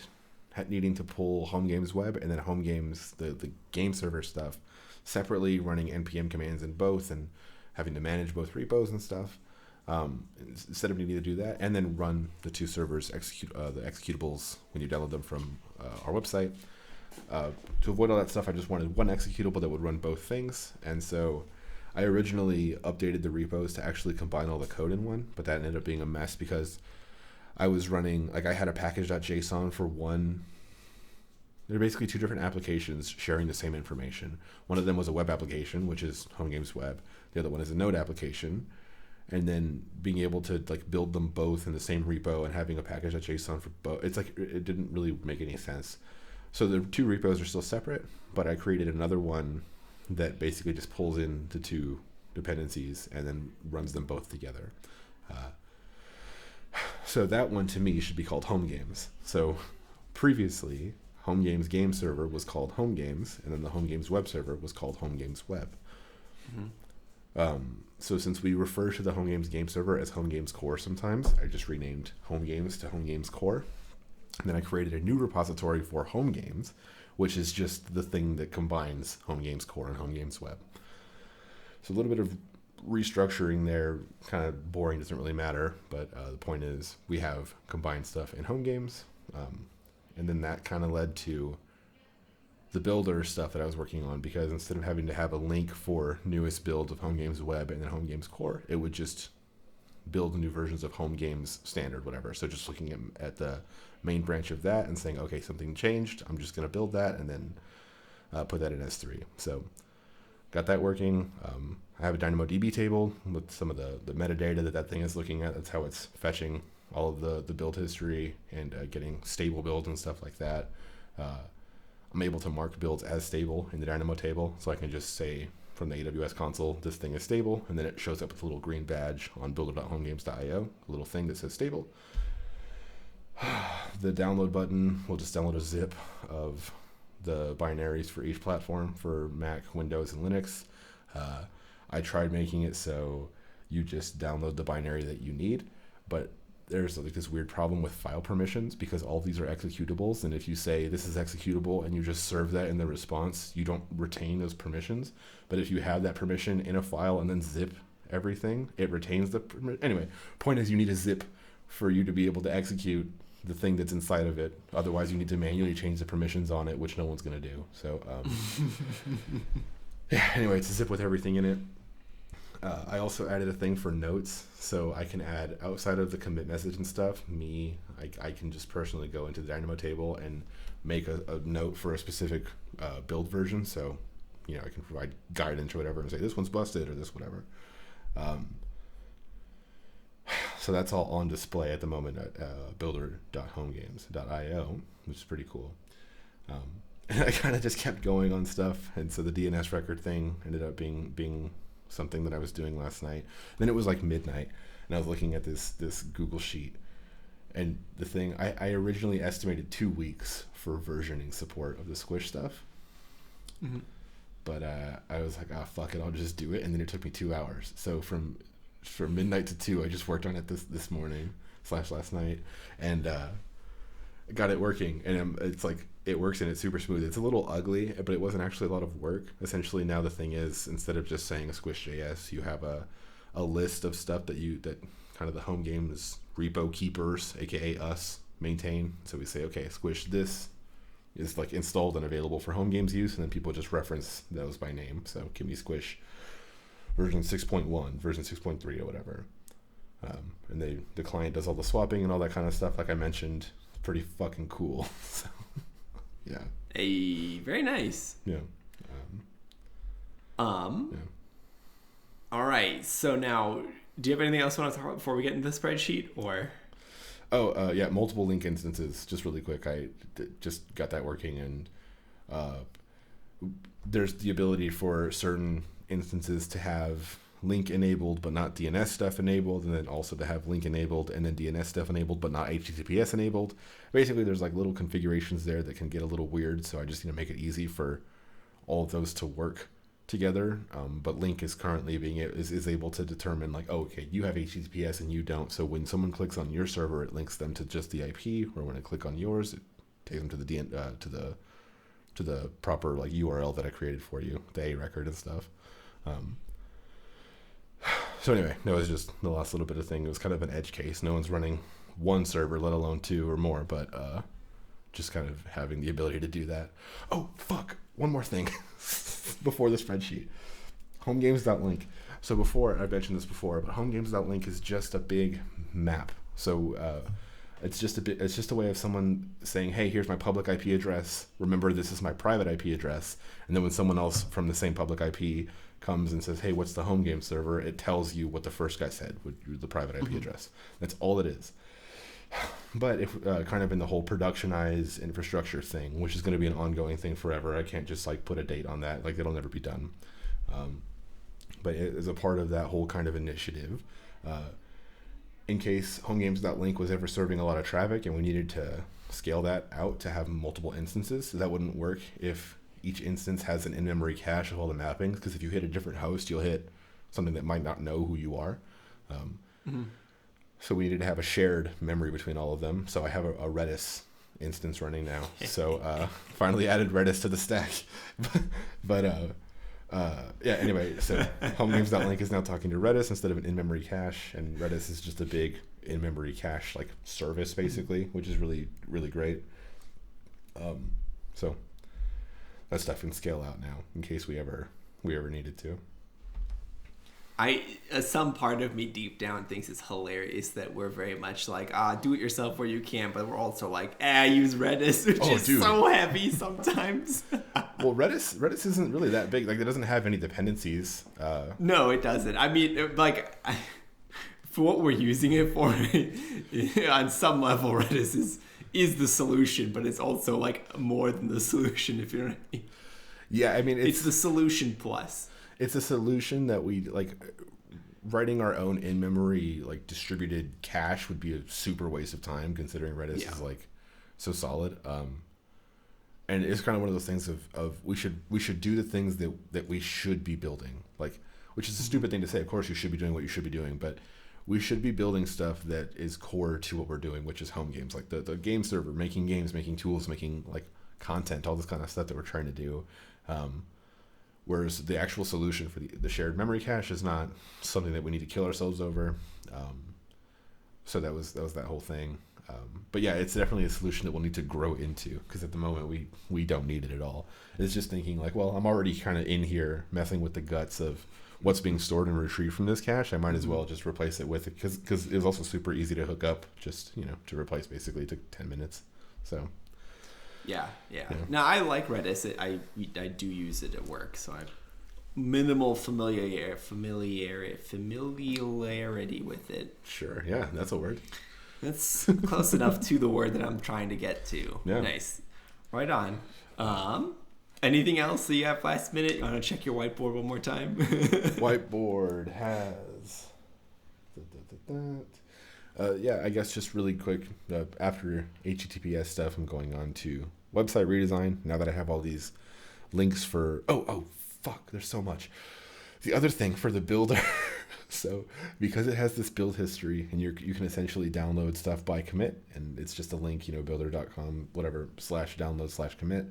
needing to pull Homegames web and then Homegames, the game server stuff, separately, running npm commands in both and having to manage both repos and stuff, instead of needing to do that and then run the two servers, the executables when you download them from our website. To avoid all that stuff, I just wanted one executable that would run both things. And so I originally updated the repos to actually combine all the code in one, but that ended up being a mess because I was running, like, I had a package.json for one. They're basically two different applications sharing the same information. One of them was a web application, which is Homegames Web. The other one is a Node application. And then being able to like build them both in the same repo and having a package.json for both, it's like, it didn't really make any sense. So the two repos are still separate, but I created another one that basically just pulls in the two dependencies and then runs them both together. So that one to me should be called Homegames. So previously, Homegames game server was called Homegames, and then the Homegames web server was called Homegames Web. So since we refer to the Homegames game server as Homegames Core sometimes, I just renamed Homegames to Homegames Core. And then I created a new repository for Homegames, which is just the thing that combines Homegames Core and Homegames Web. So a little bit of restructuring there, kind of boring, doesn't really matter, but the point is we have combined stuff in Homegames, and then that kind of led to the builder stuff that I was working on, because instead of having to have a link for newest builds of Homegames Web and then Homegames Core, it would just build new versions of Homegames Standard, whatever. So just looking at the main branch of that and saying, okay, something changed, I'm just going to build that and then put that in S3. So got that working. I have a DynamoDB table with some of the metadata that thing is looking at. That's how it's fetching all of the build history and getting stable builds and stuff like that. I'm able to mark builds as stable in the Dynamo table, so I can just say from the AWS console, this thing is stable, and then it shows up with a little green badge on builder.homegames.io, a little thing that says stable. The download button will just download a zip of the binaries for each platform for Mac, Windows, and Linux. I tried making it so you just download the binary that you need, but there's like this weird problem with file permissions because all these are executables, and if you say this is executable and you just serve that in the response, you don't retain those permissions. But if you have that permission in a file and then zip everything, it retains the permission. Anyway, point is you need a zip for you to be able to execute the thing that's inside of it. Otherwise, you need to manually change the permissions on it, which no one's going to do. So, yeah, anyway, it's a zip with everything in it. I also added a thing for notes, so I can add, outside of the commit message and stuff, I can just personally go into the Dynamo table and make a note for a specific build version. So, you know, I can provide guidance or whatever and say, this one's busted or this whatever. So that's all on display at the moment at builder.homegames.io, which is pretty cool. And I kind of just kept going on stuff, and so the DNS record thing ended up being something that I was doing last night. Then it was like midnight, and I was looking at this Google sheet, and the thing I originally estimated 2 weeks for versioning support of the Squish stuff. Mm-hmm. But I was like, fuck it, I'll just do it. And then it took me 2 hours. So from midnight to 2, I just worked on it this morning / last night, and got it working. And it's like, it works and it's super smooth. It's a little ugly, but it wasn't actually a lot of work. Essentially, now the thing is, instead of just saying a Squish.js, you have a list of stuff that kind of the Homegames repo keepers, aka us, maintain. So we say, okay, Squish this is like installed and available for Homegames use, and then people just reference those by name. So give me Squish version 6.1, version 6.3, or whatever. And the client does all the swapping and all that kind of stuff. Like I mentioned, pretty fucking cool. So, yeah. Very nice. Yeah. Yeah. All right. So now, do you have anything else you want to talk about before we get into the spreadsheet, or? Yeah, multiple link instances. Just really quick, I just got that working, and there's the ability for certain instances to have link enabled but not DNS stuff enabled, and then also to have link enabled and then DNS stuff enabled but not HTTPS enabled. Basically, there's like little configurations there that can get a little weird, so I just make it easy for all of those to work together. But link is currently is able to determine like, oh, okay, you have HTTPS and you don't, so when someone clicks on your server, it links them to just the IP, or when I click on yours, it takes them to the proper like URL that I created for you, the A record and stuff. So anyway, that was just the last little bit of thing. It was kind of an edge case. No one's running one server, let alone 2 or more, but just kind of having the ability to do that. Oh, fuck. One more thing before the spreadsheet. Homegames.link. So before, I've mentioned this before, but Homegames.link is just a big map. So it's just a way of someone saying, hey, here's my public IP address. Remember, this is my private IP address. And then when someone else from the same public IP comes and says, hey, what's the Homegames server? It tells you what the first guy said, the private IP address. That's all it is. But if kind of in the whole productionized infrastructure thing, which is going to be an ongoing thing forever, I can't just like put a date on that. Like it'll never be done. But it is a part of that whole kind of initiative. In case Homegames.link was ever serving a lot of traffic and we needed to scale that out to have multiple instances, so that wouldn't work if each instance has an in-memory cache of all the mappings, because if you hit a different host, you'll hit something that might not know who you are. So we needed to have a shared memory between all of them. So I have a Redis instance running now. So finally added Redis to the stack. But yeah, anyway, so Homegames.link is now talking to Redis instead of an in-memory cache, and Redis is just a big in-memory cache like service basically, which is really, really great. So that stuff can scale out now in case we ever needed to. Some part of me deep down thinks it's hilarious that we're very much like, do it yourself where you can, but we're also like, use Redis, which is so heavy sometimes. Well, Redis isn't really that big. Like, it doesn't have any dependencies. No, it doesn't. I mean, like, for what we're using it for, on some level, Redis is the solution, but it's also like more than the solution, if you know what I mean. Yeah, I mean, it's the solution plus. It's a solution that we like. Writing our own in-memory like distributed cache would be a super waste of time, considering Redis is like so solid. And it's kind of one of those things of we should do the things that we should be building, like, which is a stupid thing to say. Of course, you should be doing what you should be doing, but we should be building stuff that is core to what we're doing, which is home games, like the game server, making games, making tools, making like content, all this kind of stuff that we're trying to do. Whereas the actual solution for the shared memory cache is not something that we need to kill ourselves over. So that was that whole thing. But yeah, it's definitely a solution that we'll need to grow into, because at the moment we don't need it at all. It's just thinking like, well, I'm already kind of in here messing with the guts of what's being stored and retrieved from this cache. I might as well just replace it with it, because it was also super easy to hook up, just, to replace. Basically, it took 10 minutes. So yeah. Now, I like Redis. I do use it at work, so I have minimal familiarity with it. Sure, yeah, that's a word. That's close enough to the word that I'm trying to get to. Yeah. Nice. Right on. Anything else that you have last minute? You want to check your whiteboard one more time? Whiteboard has... yeah, I guess just really quick, after HTTPS stuff, I'm going on to website redesign. Now that I have all these links for... Oh, fuck, there's so much. The other thing for the builder... So because it has this build history, and you can essentially download stuff by commit, and it's just a link, builder.com, whatever, /download/commit.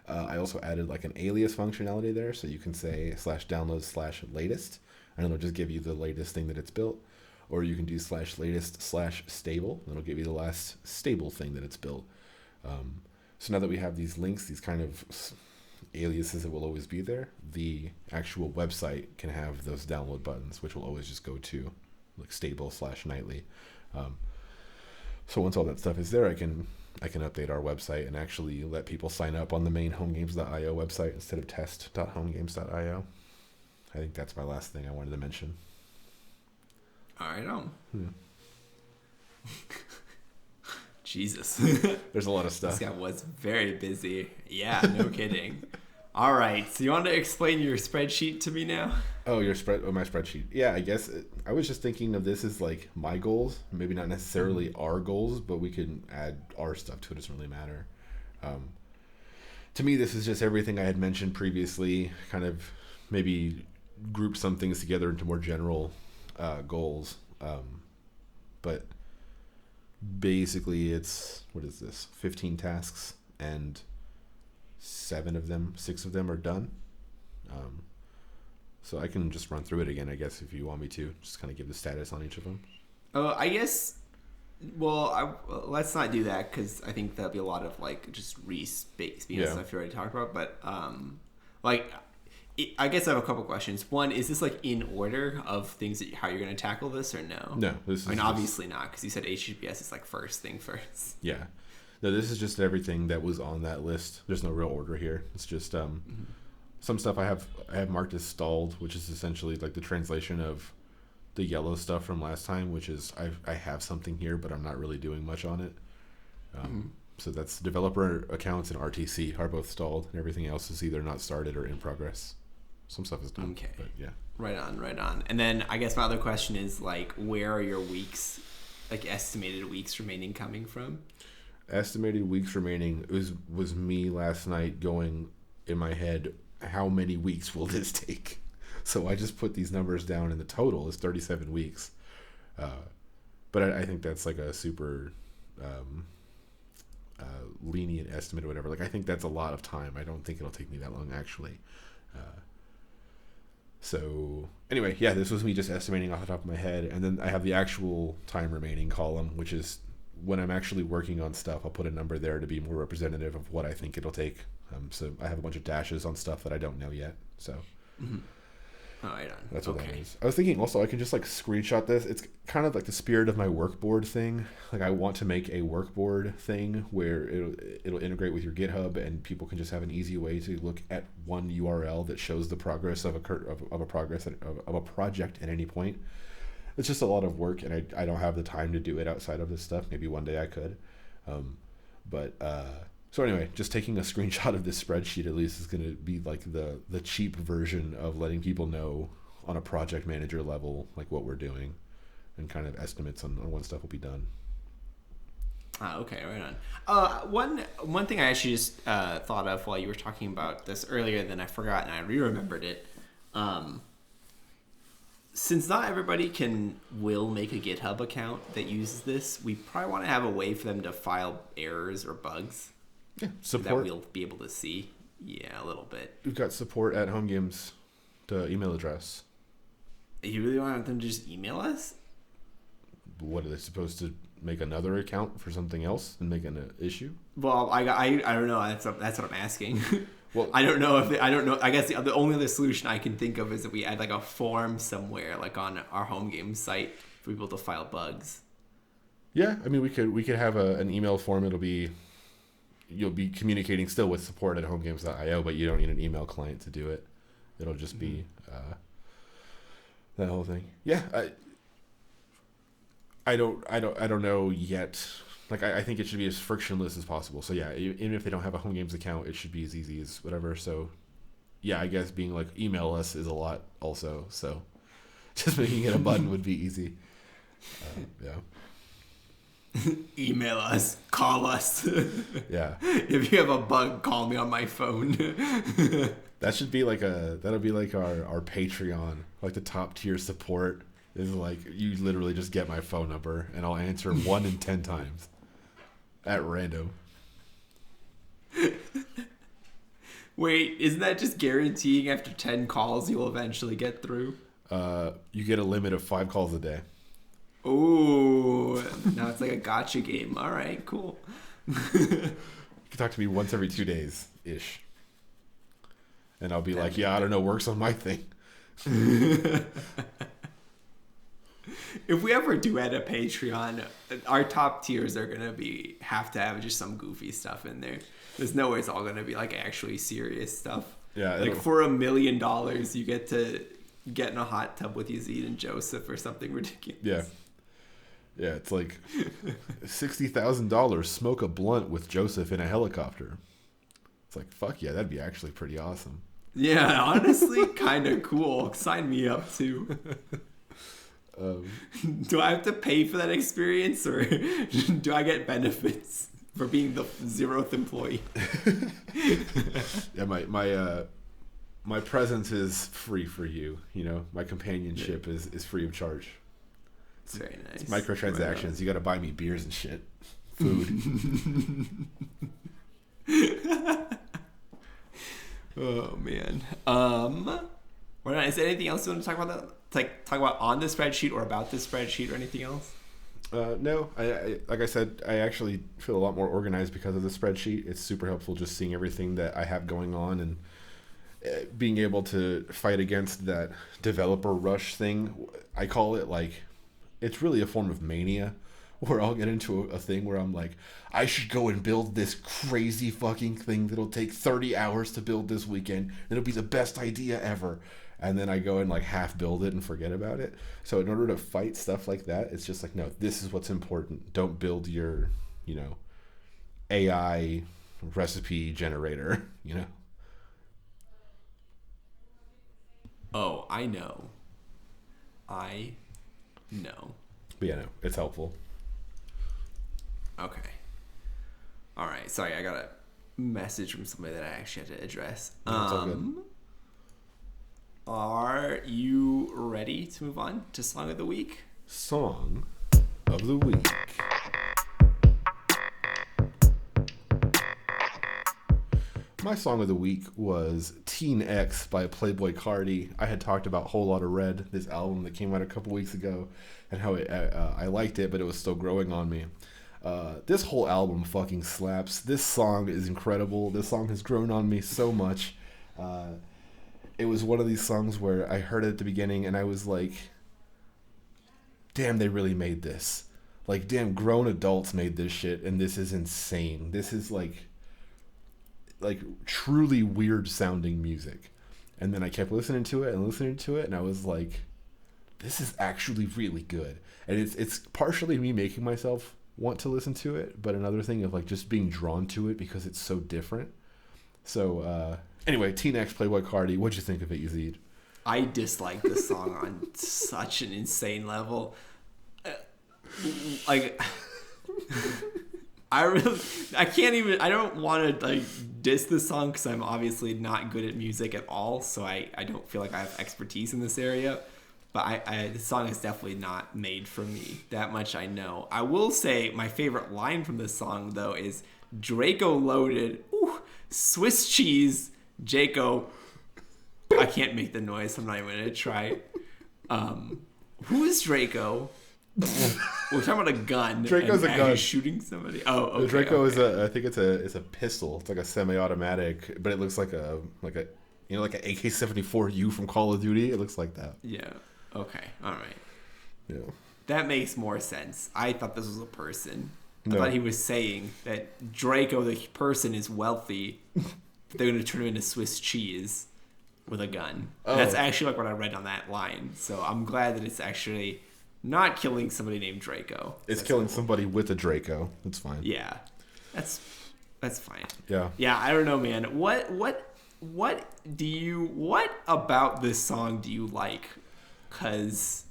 I also added like an alias functionality there, so you can say /download/latest, and it'll just give you the latest thing that it's built. Or you can do /latest/stable, and it'll give you the last stable thing that it's built. So now that we have these links, these kind of aliases that will always be there, the actual website can have those download buttons, which will always just go to like stable/nightly. So once all that stuff is there, I can update our website and actually let people sign up on the main homegames.io website instead of test.homegames.io. I think that's my last thing I wanted to mention. All right. Jesus. There's a lot of stuff. This guy was very busy. Yeah, no kidding. All right. So you want to explain your spreadsheet to me now? Oh, my spreadsheet. Yeah, I guess I was just thinking of this as like my goals, maybe not necessarily our goals, but we can add our stuff to it. It doesn't really matter. To me, this is just everything I had mentioned previously, kind of maybe group some things together into more general goals. But basically it's, what is this, 15 tasks, and 6 of them are done. So I can just run through it again, I guess, if you want me to, just kind of give the status on each of them. I guess, let's not do that, because I think that'll be a lot of like just speaking of stuff you already talked about. But I guess I have a couple questions. One, is this like in order of things how you're going to tackle this, or no? No, this is obviously not, because you said HTTPS is like first thing first. Yeah, no, this is just everything that was on that list. There's no real order here. It's just some stuff I have marked as stalled, which is essentially like the translation of the yellow stuff from last time, which is I have something here, but I'm not really doing much on it. So that's developer accounts and RTC are both stalled, and everything else is either not started or in progress. Some stuff is done. Okay. But yeah. Right on. And then I guess my other question is like, where are your weeks, like estimated weeks remaining coming from? Estimated weeks remaining was me last night going in my head, how many weeks will this take? So I just put these numbers down, and the total is 37 weeks. But I think that's like a super lenient estimate or whatever. Like, I think that's a lot of time. I don't think it'll take me that long, actually. So anyway, yeah, this was me just estimating off the top of my head. And then I have the actual time remaining column, which is when I'm actually working on stuff, I'll put a number there to be more representative of what I think it'll take. So I have a bunch of dashes on stuff that I don't know yet. So that's what that is. I was thinking also I can just like screenshot this. It's kind of like the spirit of my workboard thing. Like, I want to make a workboard thing where it'll integrate with your GitHub, and people can just have an easy way to look at one URL that shows the progress of a project at any point. it's just a lot of work, and I don't have the time to do it outside of this stuff. Maybe one day I could. So anyway, just taking a screenshot of this spreadsheet at least is going to be like the cheap version of letting people know on a project manager level like what we're doing and kind of estimates on when stuff will be done. Okay, right on. One thing I actually just thought of while you were talking about this earlier, then I forgot and I re-remembered it. Since not everybody will make a GitHub account that uses this, we probably want to have a way for them to file errors or bugs. Yeah, support. That we'll be able to see. Yeah, a little bit. We've got support at Homegames, the email address. You really want them to just email us? What are they supposed to make another account for something else and make an issue? Well, I don't know. That's what I'm asking. Well, I don't know. I guess the only other solution I can think of is that we add like a form somewhere, like on our Homegames site, for people to file bugs. Yeah, I mean we could have an email form. You'll be communicating still with support at homegames.io, but you don't need an email client to do it. It'll just be that whole thing. Yeah, I don't know yet. Like I think it should be as frictionless as possible. So yeah, even if they don't have a Homegames account, it should be as easy as whatever. So yeah, I guess being like email us is a lot also. So just making it a button would be easy. Yeah. Email us, call us. Yeah. If you have a bug, call me on my phone. That'll be like our Patreon, like the top tier support is like you literally just get my phone number and I'll answer 1 in 10 times at random. Wait, isn't that just guaranteeing after 10 calls you'll eventually get through? You get a limit of 5 calls a day. Oh, now it's like a gotcha game. All right, cool. You can talk to me once every 2 days ish, and I'll be like, yeah, I don't know, works on my thing. If we ever do add a Patreon, our top tiers are gonna have to have just some goofy stuff in there. There's no way it's all gonna be like actually serious stuff. Yeah, like for $1 million, you get to get in a hot tub with Yazeed and Joseph or something ridiculous. Yeah. Yeah, it's like $60,000, smoke a blunt with Joseph in a helicopter. It's like, fuck yeah, that'd be actually pretty awesome. Yeah, honestly, kind of cool. Sign me up too. Do I have to pay for that experience, or do I get benefits for being the 0th employee? Yeah, my presence is free for you. You know, my companionship is free of charge. It's very nice. It's microtransactions. You got to buy me beers and shit, food. Oh man. Is there anything else you want to talk about? Talk about on the spreadsheet or about this spreadsheet or anything else? No, I like I said, I actually feel a lot more organized because of the spreadsheet. It's super helpful just seeing everything that I have going on and being able to fight against that developer rush thing. I call it like, it's really a form of mania where I'll get into a thing where I'm like, I should go and build this crazy fucking thing that'll take 30 hours to build this weekend. And it'll be the best idea ever. And then I go and like half build it and forget about it. So in order to fight stuff like that, it's just like, no, this is what's important. Don't build your, AI recipe generator, Oh, I know. But yeah, no, it's helpful. Okay. All right. Sorry, I got a message from somebody that I actually had to address. It's all good. Are you ready to move on to Song of the Week? Song of the Week. My song of the week was Teen X by Playboi Carti. I had talked about Whole Lotta Red, this album that came out a couple weeks ago, and how I liked it, but it was still growing on me. This whole album fucking slaps. This song is incredible. This song has grown on me so much. It was one of these songs where I heard it at the beginning and I was like, damn, they really made this. Like, damn, grown adults made this shit, and this is insane. This is like truly weird sounding music. And then I kept listening to it, and I was like, this is actually really good. And it's partially me making myself want to listen to it, but another thing of like just being drawn to it because it's so different. So anyway, Teen X Playboy Cardi, what'd you think of it, Yazeed? I dislike this song on such an insane level. Like, I don't want to like diss this song because I'm obviously not good at music at all, so I don't feel like I have expertise in this area. But this song is definitely not made for me. That much I know. I will say my favorite line from this song, though, is Draco loaded, ooh, Swiss cheese, Jaco. I can't make the noise. I'm not even going to try. Who is Draco? We're talking about a gun. Draco's a gun. Shooting somebody. Oh, okay. Draco is I think it's a pistol. It's like a semi-automatic, but it looks like an AK-74U from Call of Duty. It looks like that. Yeah. Okay. All right. Yeah. That makes more sense. I thought this was a person. I No. thought he was saying that Draco, the person, is wealthy. They're going to turn him into Swiss cheese with a gun. Oh. That's actually like what I read on that line. So I'm glad that it's actually not killing somebody named Draco. It's That's killing cool. somebody with a Draco. That's fine. Yeah. That's fine. Yeah. Yeah, I don't know, man. What about this song do you like? Because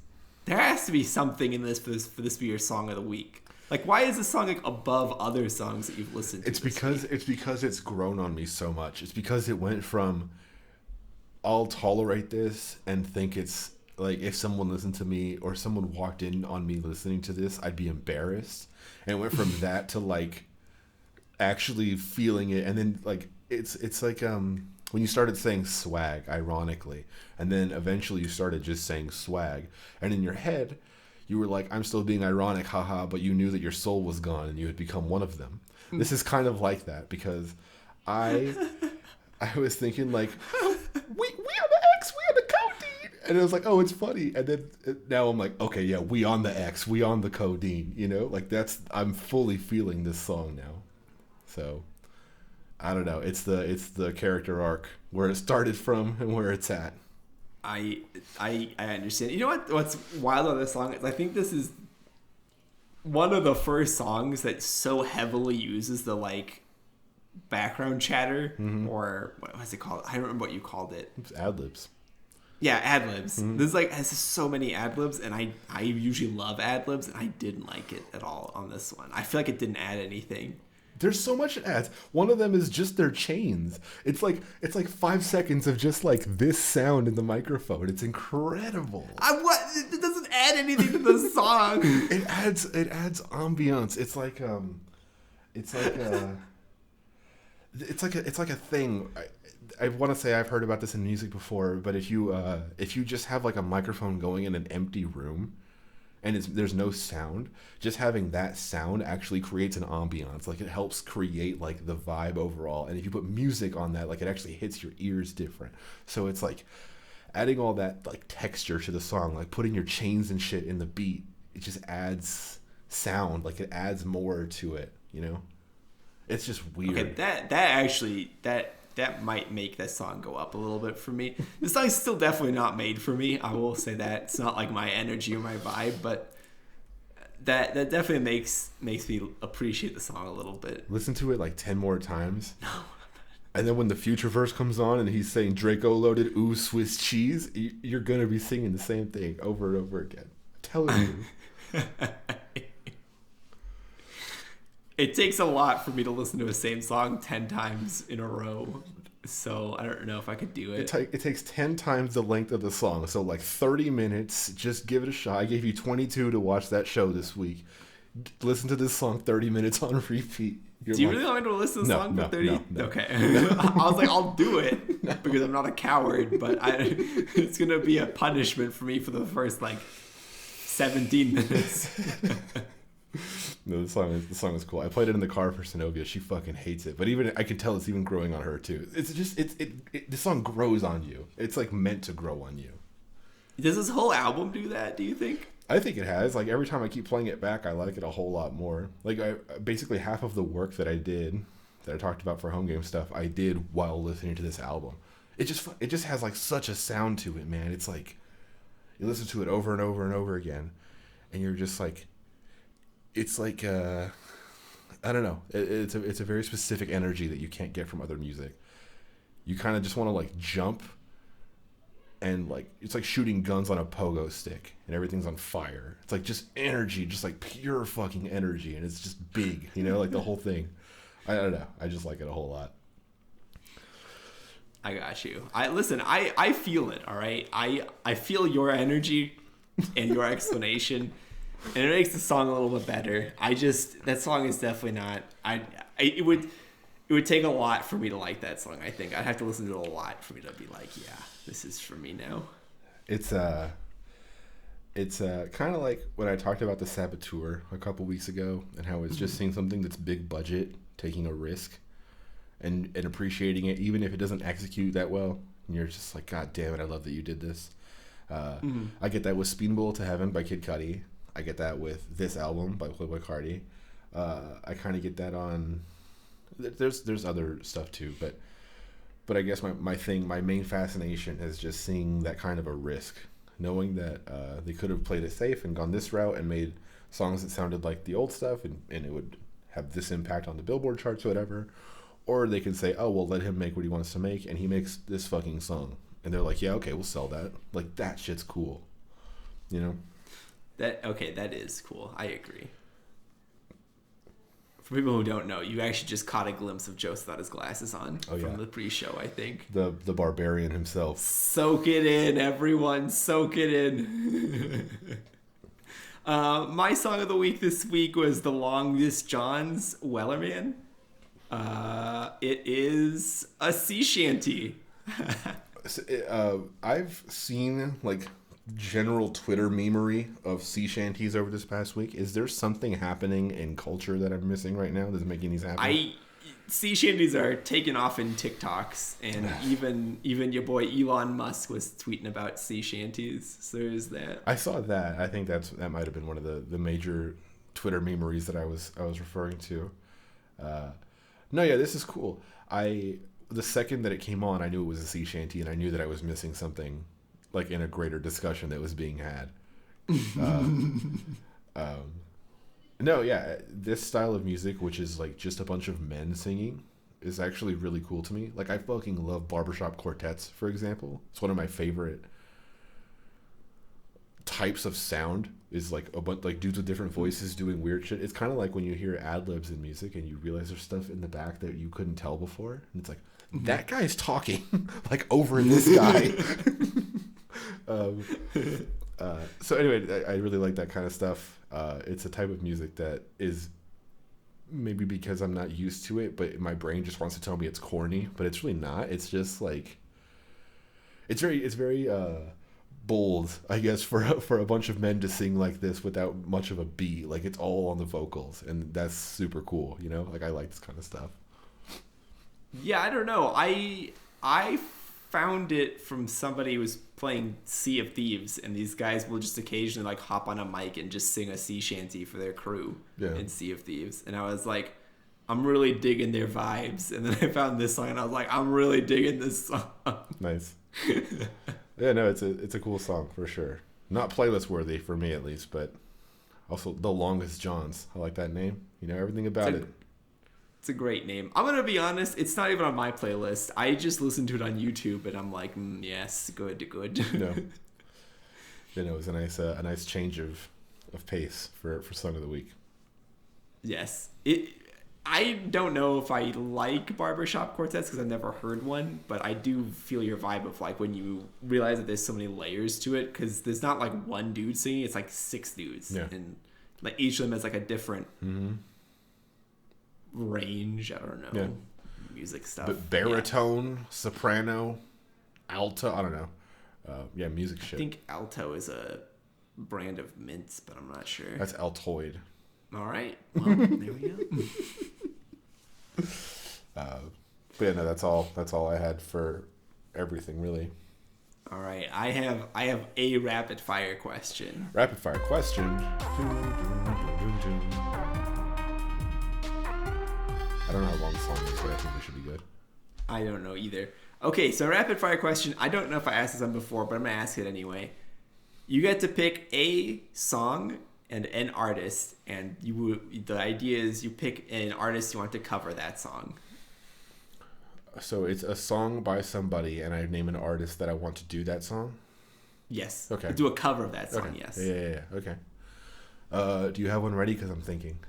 there has to be something in this for this to be your song of the week. Like, why is this song like above other songs that you've listened to? It's because it's grown on me so much. It's because it went from I'll tolerate this and think it's like if someone listened to me or someone walked in on me listening to this, I'd be embarrassed. And it went from that to like actually feeling it, and then like it's like when you started saying swag, ironically, and then eventually you started just saying swag, and in your head you were like, I'm still being ironic, haha, but you knew that your soul was gone and you had become one of them. This is kind of like that because I was thinking like, we on the X, we on the codeine, and it was like, oh, it's funny, and then now I'm like, okay, yeah, we on the X, we on the codeine, you know, like I'm fully feeling this song now. So I don't know. It's the character arc where it started from and where it's at. I understand. You know what's wild on this song is I think this is one of the first songs that so heavily uses the like background chatter or what was it called? I don't remember what you called it. It's ad-libs. Yeah, ad-libs. This like has so many ad-libs, and I usually love ad-libs, and I didn't like it at all on this one. I feel like it didn't add anything. There's so much it adds. One of them is just their chains. It's like 5 seconds of just like this sound in the microphone. It's incredible. It doesn't add anything to the song. It adds ambiance. It's like a thing. I want to say I've heard about this in music before, but if you just have like a microphone going in an empty room, and there's no sound, just having that sound actually creates an ambiance. Like it helps create like the vibe overall. And if you put music on that, like it actually hits your ears different. So it's like adding all that like texture to the song, like putting your chains and shit in the beat. It just adds sound. Like it adds more to it, you know? It's just weird. Okay, that might make that song go up a little bit for me. This song's still definitely not made for me. I will say that. It's not like my energy or my vibe, but that definitely makes me appreciate the song a little bit. Listen to it like 10 more times. No. And then when the future verse comes on and he's saying Draco loaded, ooh, Swiss cheese, you're going to be singing the same thing over and over again. I'm telling you. It takes a lot for me to listen to the same song 10 times in a row. So I don't know if I could do it. It takes 10 times the length of the song. So like 30 minutes. Just give it a shot. I gave you 22 to watch that show this week. Listen to this song 30 minutes on repeat. Do you really want me to listen to the song for 30? No. Okay. I was like, I'll do it because I'm not a coward, but it's going to be a punishment for me for the first like 17 minutes. No, the song is cool. I played it in the car for Synovia. She fucking hates it, but even I can tell it's even growing on her too. It's just the song grows on you. It's like meant to grow on you. Does this whole album do that? Do you think? I think it has. Like every time I keep playing it back, I like it a whole lot more. Like basically half of the work that I did, that I talked about for Homegames stuff, I did while listening to this album. It just has like such a sound to it, man. It's like You listen to it over and over and over again, and you're just like, it's like I don't know. It's a very specific energy that you can't get from other music. You kind of just want to like jump, and like it's like shooting guns on a pogo stick, and everything's on fire. It's like just energy, just like pure fucking energy, and it's just big, like the whole thing. I don't know. I just like it a whole lot. I got you. I feel it. All right. I feel your energy and your explanation, and it makes the song a little bit better. That song is definitely not. It would take a lot for me to like that song. I think I'd have to listen to it a lot for me to be like, yeah, this is for me now. It's kind of like when I talked about the Saboteur a couple weeks ago, and how it's just seeing something that's big budget, taking a risk, and appreciating it, even if it doesn't execute that well. And you're just like, God damn it, I love that you did this. I get that with Speedball to Heaven by Kid Cudi. I get that with this album by Playboi Carti. I kind of get that on. There's other stuff too, but I guess my main fascination is just seeing that kind of a risk, knowing that they could have played it safe and gone this route and made songs that sounded like the old stuff, and it would have this impact on the Billboard charts or whatever. Or they can say, oh, well, let him make what he wants to make, and he makes this fucking song. And they're like, yeah, okay, we'll sell that. Like, that shit's cool. That is cool. I agree. For people who don't know, you actually just caught a glimpse of Joe without his glasses on from the pre-show, I think. The barbarian himself. Soak it in, everyone. Soak it in. My song of the week this week was The Longest John's Wellerman. It is a sea shanty. I've seen like general Twitter memery of sea shanties over this past week. Is there something happening in culture that I'm missing right now that's making these happen? Sea shanties are taking off in TikToks, and even your boy Elon Musk was tweeting about sea shanties. So there's that. I saw that. I think that might have been one of the major Twitter memeries that I was referring to. No, yeah, this is cool. The second that it came on, I knew it was a sea shanty, and I knew that I was missing something, like in a greater discussion that was being had. No, yeah, this style of music, which is like just a bunch of men singing, is actually really cool to me. Like, I fucking love barbershop quartets, for example. It's one of my favorite types of sound. Is like a bunch like dudes with different voices doing weird shit. It's kind of like when you hear ad-libs in music and you realize there's stuff in the back that you couldn't tell before, and it's like, that guy's talking like over this guy. So anyway, I really like that kind of stuff. It's a type of music that is, maybe because I'm not used to it, but my brain just wants to tell me it's corny, but it's really not. It's just like, it's very bold, I guess, for a bunch of men to sing like this without much of a beat. Like, it's all on the vocals, and that's super cool. Like, I like this kind of stuff. Yeah, I don't know. I found it from somebody who was playing Sea of Thieves, and these guys will just occasionally like hop on a mic and just sing a sea shanty for their crew in Sea of Thieves. And I was like, I'm really digging their vibes. And then I found this song, and I was like, I'm really digging this song. Nice. Yeah, no, it's a cool song for sure. Not playlist worthy for me, at least, but also The Longest Johns. I like that name. Everything about it. It's a great name. I'm gonna be honest, it's not even on my playlist. I just listened to it on YouTube, and I'm like, yes, good. No. It was a nice change of pace for song of the week. Yes. I don't know if I like barbershop quartets because I've never heard one, but I do feel your vibe of like when you realize that there's so many layers to it, because there's not like one dude singing, it's like 6 dudes. Yeah. And like each of them has like a different range. I don't know. Yeah. Music stuff. But baritone, soprano, alto, I don't know. Music shit. I think alto is a brand of mints, but I'm not sure. That's Altoid. All right. Well, there we go. But yeah, no, that's all I had for everything, really. All right, I have a rapid fire question. Rapid fire question. I don't know how long the song is, but I think we should be good. I don't know either. Okay, so rapid fire question. I don't know if I asked this one before, but I'm gonna ask it anyway. You get to pick a song and an artist, and the idea is you pick an artist you want to cover that song. So it's a song by somebody, and I name an artist that I want to do that song? Yes. Okay. Do a cover of that song, Okay. yes. Yeah. Okay. Do you have one ready? Because I'm thinking.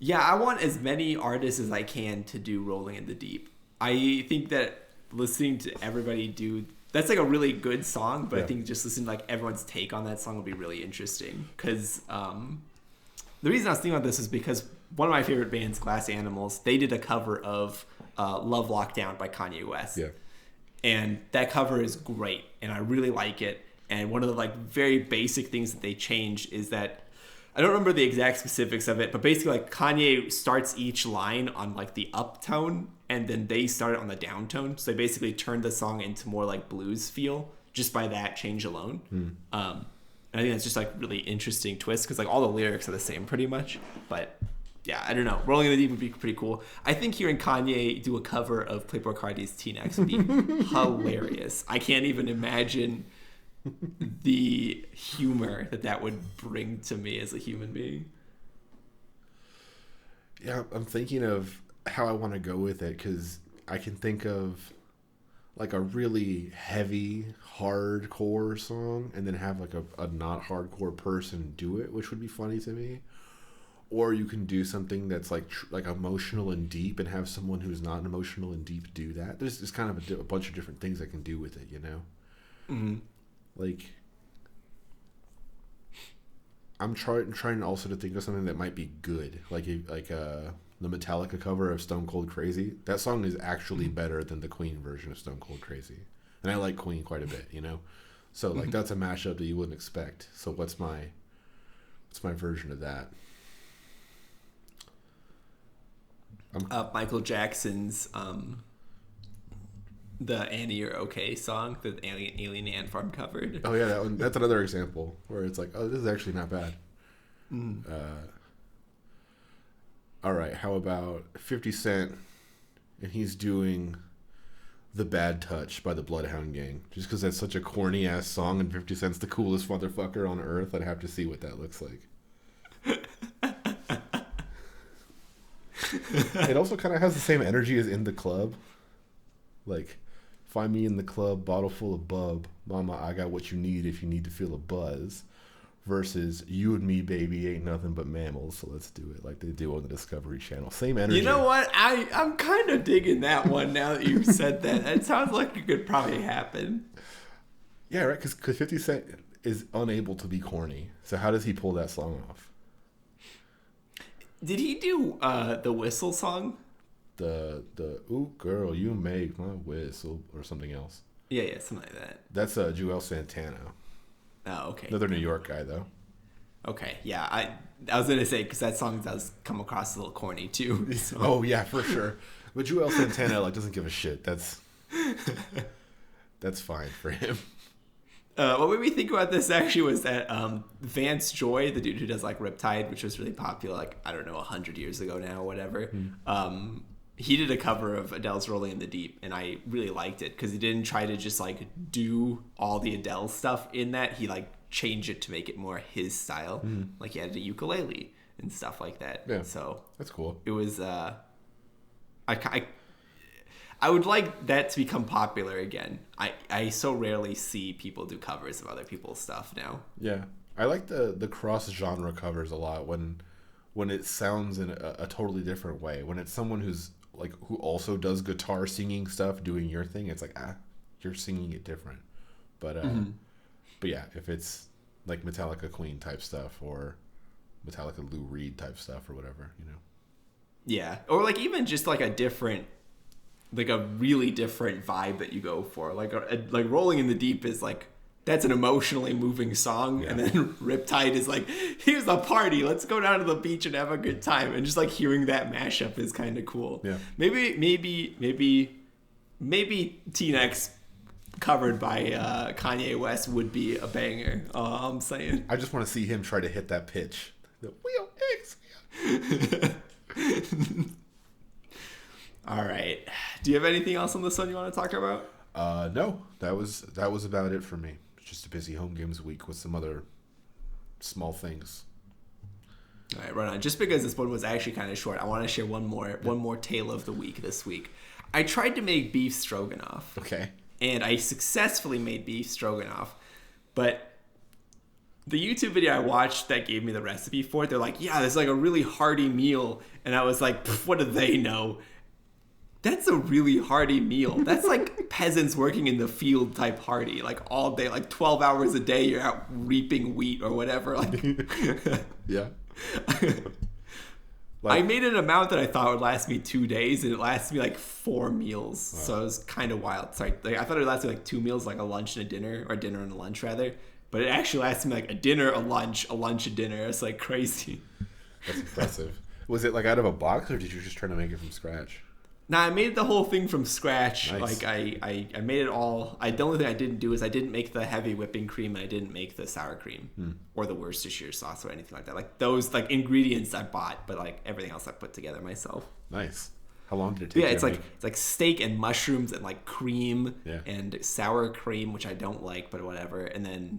Yeah, I want as many artists as I can to do Rolling in the Deep. I think that listening to everybody do... That's like a really good song, but I think just listening to like everyone's take on that song would be really interesting. Because the reason I was thinking about this is because one of my favorite bands, Glass Animals, they did a cover of Love Lockdown by Kanye West. Yeah. And that cover is great, and I really like it. And one of the like very basic things that they changed is that I don't remember the exact specifics of it, but basically like Kanye starts each line on like the up tone, and then they start it on the down tone. So they basically turned the song into more like blues feel just by that change alone. And I think that's just like really interesting twist because like all the lyrics are the same pretty much. But yeah, I don't know. Rolling in the Deep would be pretty cool. I think hearing Kanye do a cover of Playboi Carti's T-Nex would be hilarious. I can't even imagine the humor that would bring to me as a human being. Yeah, I'm thinking of how I want to go with it because I can think of like a really heavy, hardcore song and then have like a not hardcore person do it, which would be funny to me. Or you can do something that's like emotional and deep and have someone who's not emotional and deep do that. There's just kind of a bunch of different things I can do with it, you know? Mm-hmm. Like, I'm trying also to think of something that might be good, like the Metallica cover of Stone Cold Crazy. That song is actually better than the Queen version of Stone Cold Crazy, and I like Queen quite a bit, you know. So like that's a mashup that you wouldn't expect. So what's my version of that? Michael Jackson's the Annie You're Okay song that Alien Ant Farm covered. Oh yeah, that one, that's another example where it's like, oh, this is actually not bad. All right, how about 50 Cent, and he's doing The Bad Touch by the Bloodhound Gang. Just because that's such a corny ass song and 50 Cent's the coolest motherfucker on earth, I'd have to see what that looks like. It also kind of has the same energy as In the Club. Like, find me in the club, bottle full of bub. Mama, I got what you need if you need to feel a buzz. Versus you and me, baby, ain't nothing but mammals. So let's do it like they do on the Discovery Channel. Same energy. You know what? I'm kind of digging that one now that you've said that. It sounds like it could probably happen. Yeah, right? Because 50 Cent is unable to be corny. So how does he pull that song off? Did he do the Whistle song? The ooh girl, you make my whistle or something else. Yeah, something like that. That's Joel Santana. Oh, okay. Another New York guy though. Okay, yeah. I was gonna say because that song does come across a little corny too. So. Oh yeah, for sure. But Joel Santana like doesn't give a shit. That's fine for him. What made me think about this actually was that Vance Joy, the dude who does like Riptide, which was really popular, like I don't know, 100 years ago now, or whatever. He did a cover of Adele's "Rolling in the Deep," and I really liked it because he didn't try to just like do all the Adele stuff in that. He like changed it to make it more his style. Like he added a ukulele and stuff like that. Yeah, so that's cool. It was. I would like that to become popular again. I so rarely see people do covers of other people's stuff now. Yeah, I like the cross genre covers a lot when it sounds in a totally different way. When it's someone who also does guitar singing stuff doing your thing, it's like you're singing it different. But yeah, if it's like Metallica Queen type stuff or Metallica Lou Reed type stuff or whatever, you know. Yeah, or like even just like a really different vibe that you go for. Like Rolling in the Deep is like that's an emotionally moving song, and then Riptide is like, here's a party, let's go down to the beach and have a good time. And just like hearing that mashup is kind of cool. Yeah. Maybe T-Nex covered by Kanye West would be a banger. All I'm saying. I just want to see him try to hit that pitch. The wheel X. All right. Do you have anything else on this one you want to talk about? No, that was about it for me. just a busy home games week with some other small things. All right, right on. Just because this one was actually kind of short, I want to share one more tale of the week this week. I tried to make beef stroganoff. Okay. And I successfully made beef stroganoff. But the YouTube video I watched that gave me the recipe for it, they're like, yeah, this is like a really hearty meal. And I was like, what do they know? That's a really hearty meal. That's like peasants working in the field type hearty, like all day, like 12 hours a day you're out reaping wheat or whatever. Like, yeah. I made an amount that I thought would last me 2 days, and it lasted me like 4 meals. Wow. So it was kind of wild. Sorry, like, I thought it would last me like 2 meals, like a lunch and a dinner, or dinner and a lunch rather. But it actually lasted me like a dinner, a lunch, a dinner. It's like crazy. That's impressive. Was it like out of a box, or did you just try to make it from scratch? Nah, I made the whole thing from scratch. Nice. Like I made it all. The only thing I didn't do is I didn't make the heavy whipping cream. And I didn't make the sour cream or the Worcestershire sauce or anything like that. Like those like ingredients I bought, but like everything else I put together myself. Nice. How long did it take? Yeah, it's like steak and mushrooms and like cream and sour cream, which I don't like, but whatever. And then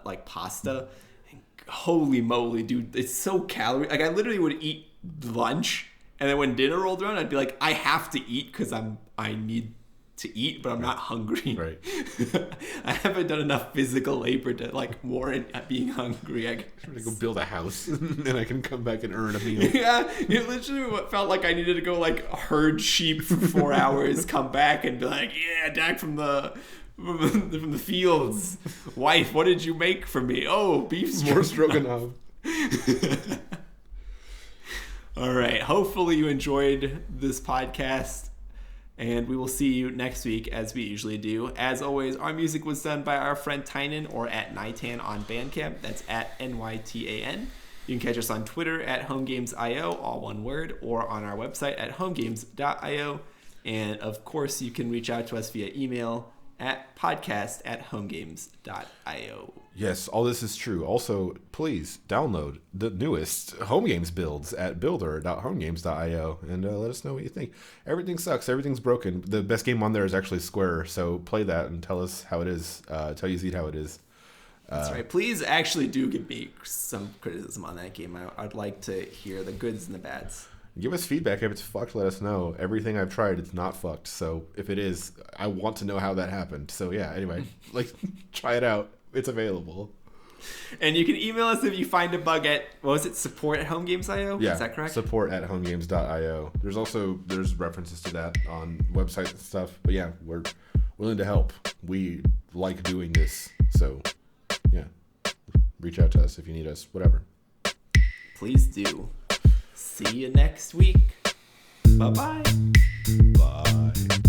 like pasta. And holy moly, dude! It's so calorie. Like I literally would eat lunch. And then when dinner rolled around, I'd be like, I have to eat because I need to eat, but I'm not hungry. Right. I haven't done enough physical labor to like warrant being hungry. I'm gonna go build a house, and I can come back and earn a meal. Yeah, it literally felt like I needed to go like herd sheep for 4 hours, come back and be like, yeah, back from the fields. Wife, what did you make for me? Oh, beef more stroganoff. All right. Hopefully you enjoyed this podcast, and we will see you next week as we usually do. As always, our music was done by our friend Tynan, or at Nytan on Bandcamp. That's at NYTAN. You can catch us on Twitter at Homegames.io, all one word, or on our website at homegames.io. And of course, you can reach out to us via email at podcast@homegames.io. Yes, all this is true. Also, please download the newest Home Games builds at builder.homegames.io and let us know what you think. Everything sucks. Everything's broken. The best game on there is actually Square, so play that and tell us how it is. Tell Yazeed how it is. That's right. Please actually do give me some criticism on that game. I'd like to hear the goods and the bads. Give us feedback. If it's fucked, let us know. Everything I've tried, it's not fucked. So if it is, I want to know how that happened. So yeah, anyway, like try it out. It's available. And you can email us if you find a bug at, what was it, support@homegames.io? Yeah, is that correct? support@homegames.io. There's references to that on websites and stuff. But yeah, we're willing to help. We like doing this. So yeah, reach out to us if you need us, whatever. Please do. See you next week. Bye-bye. Bye.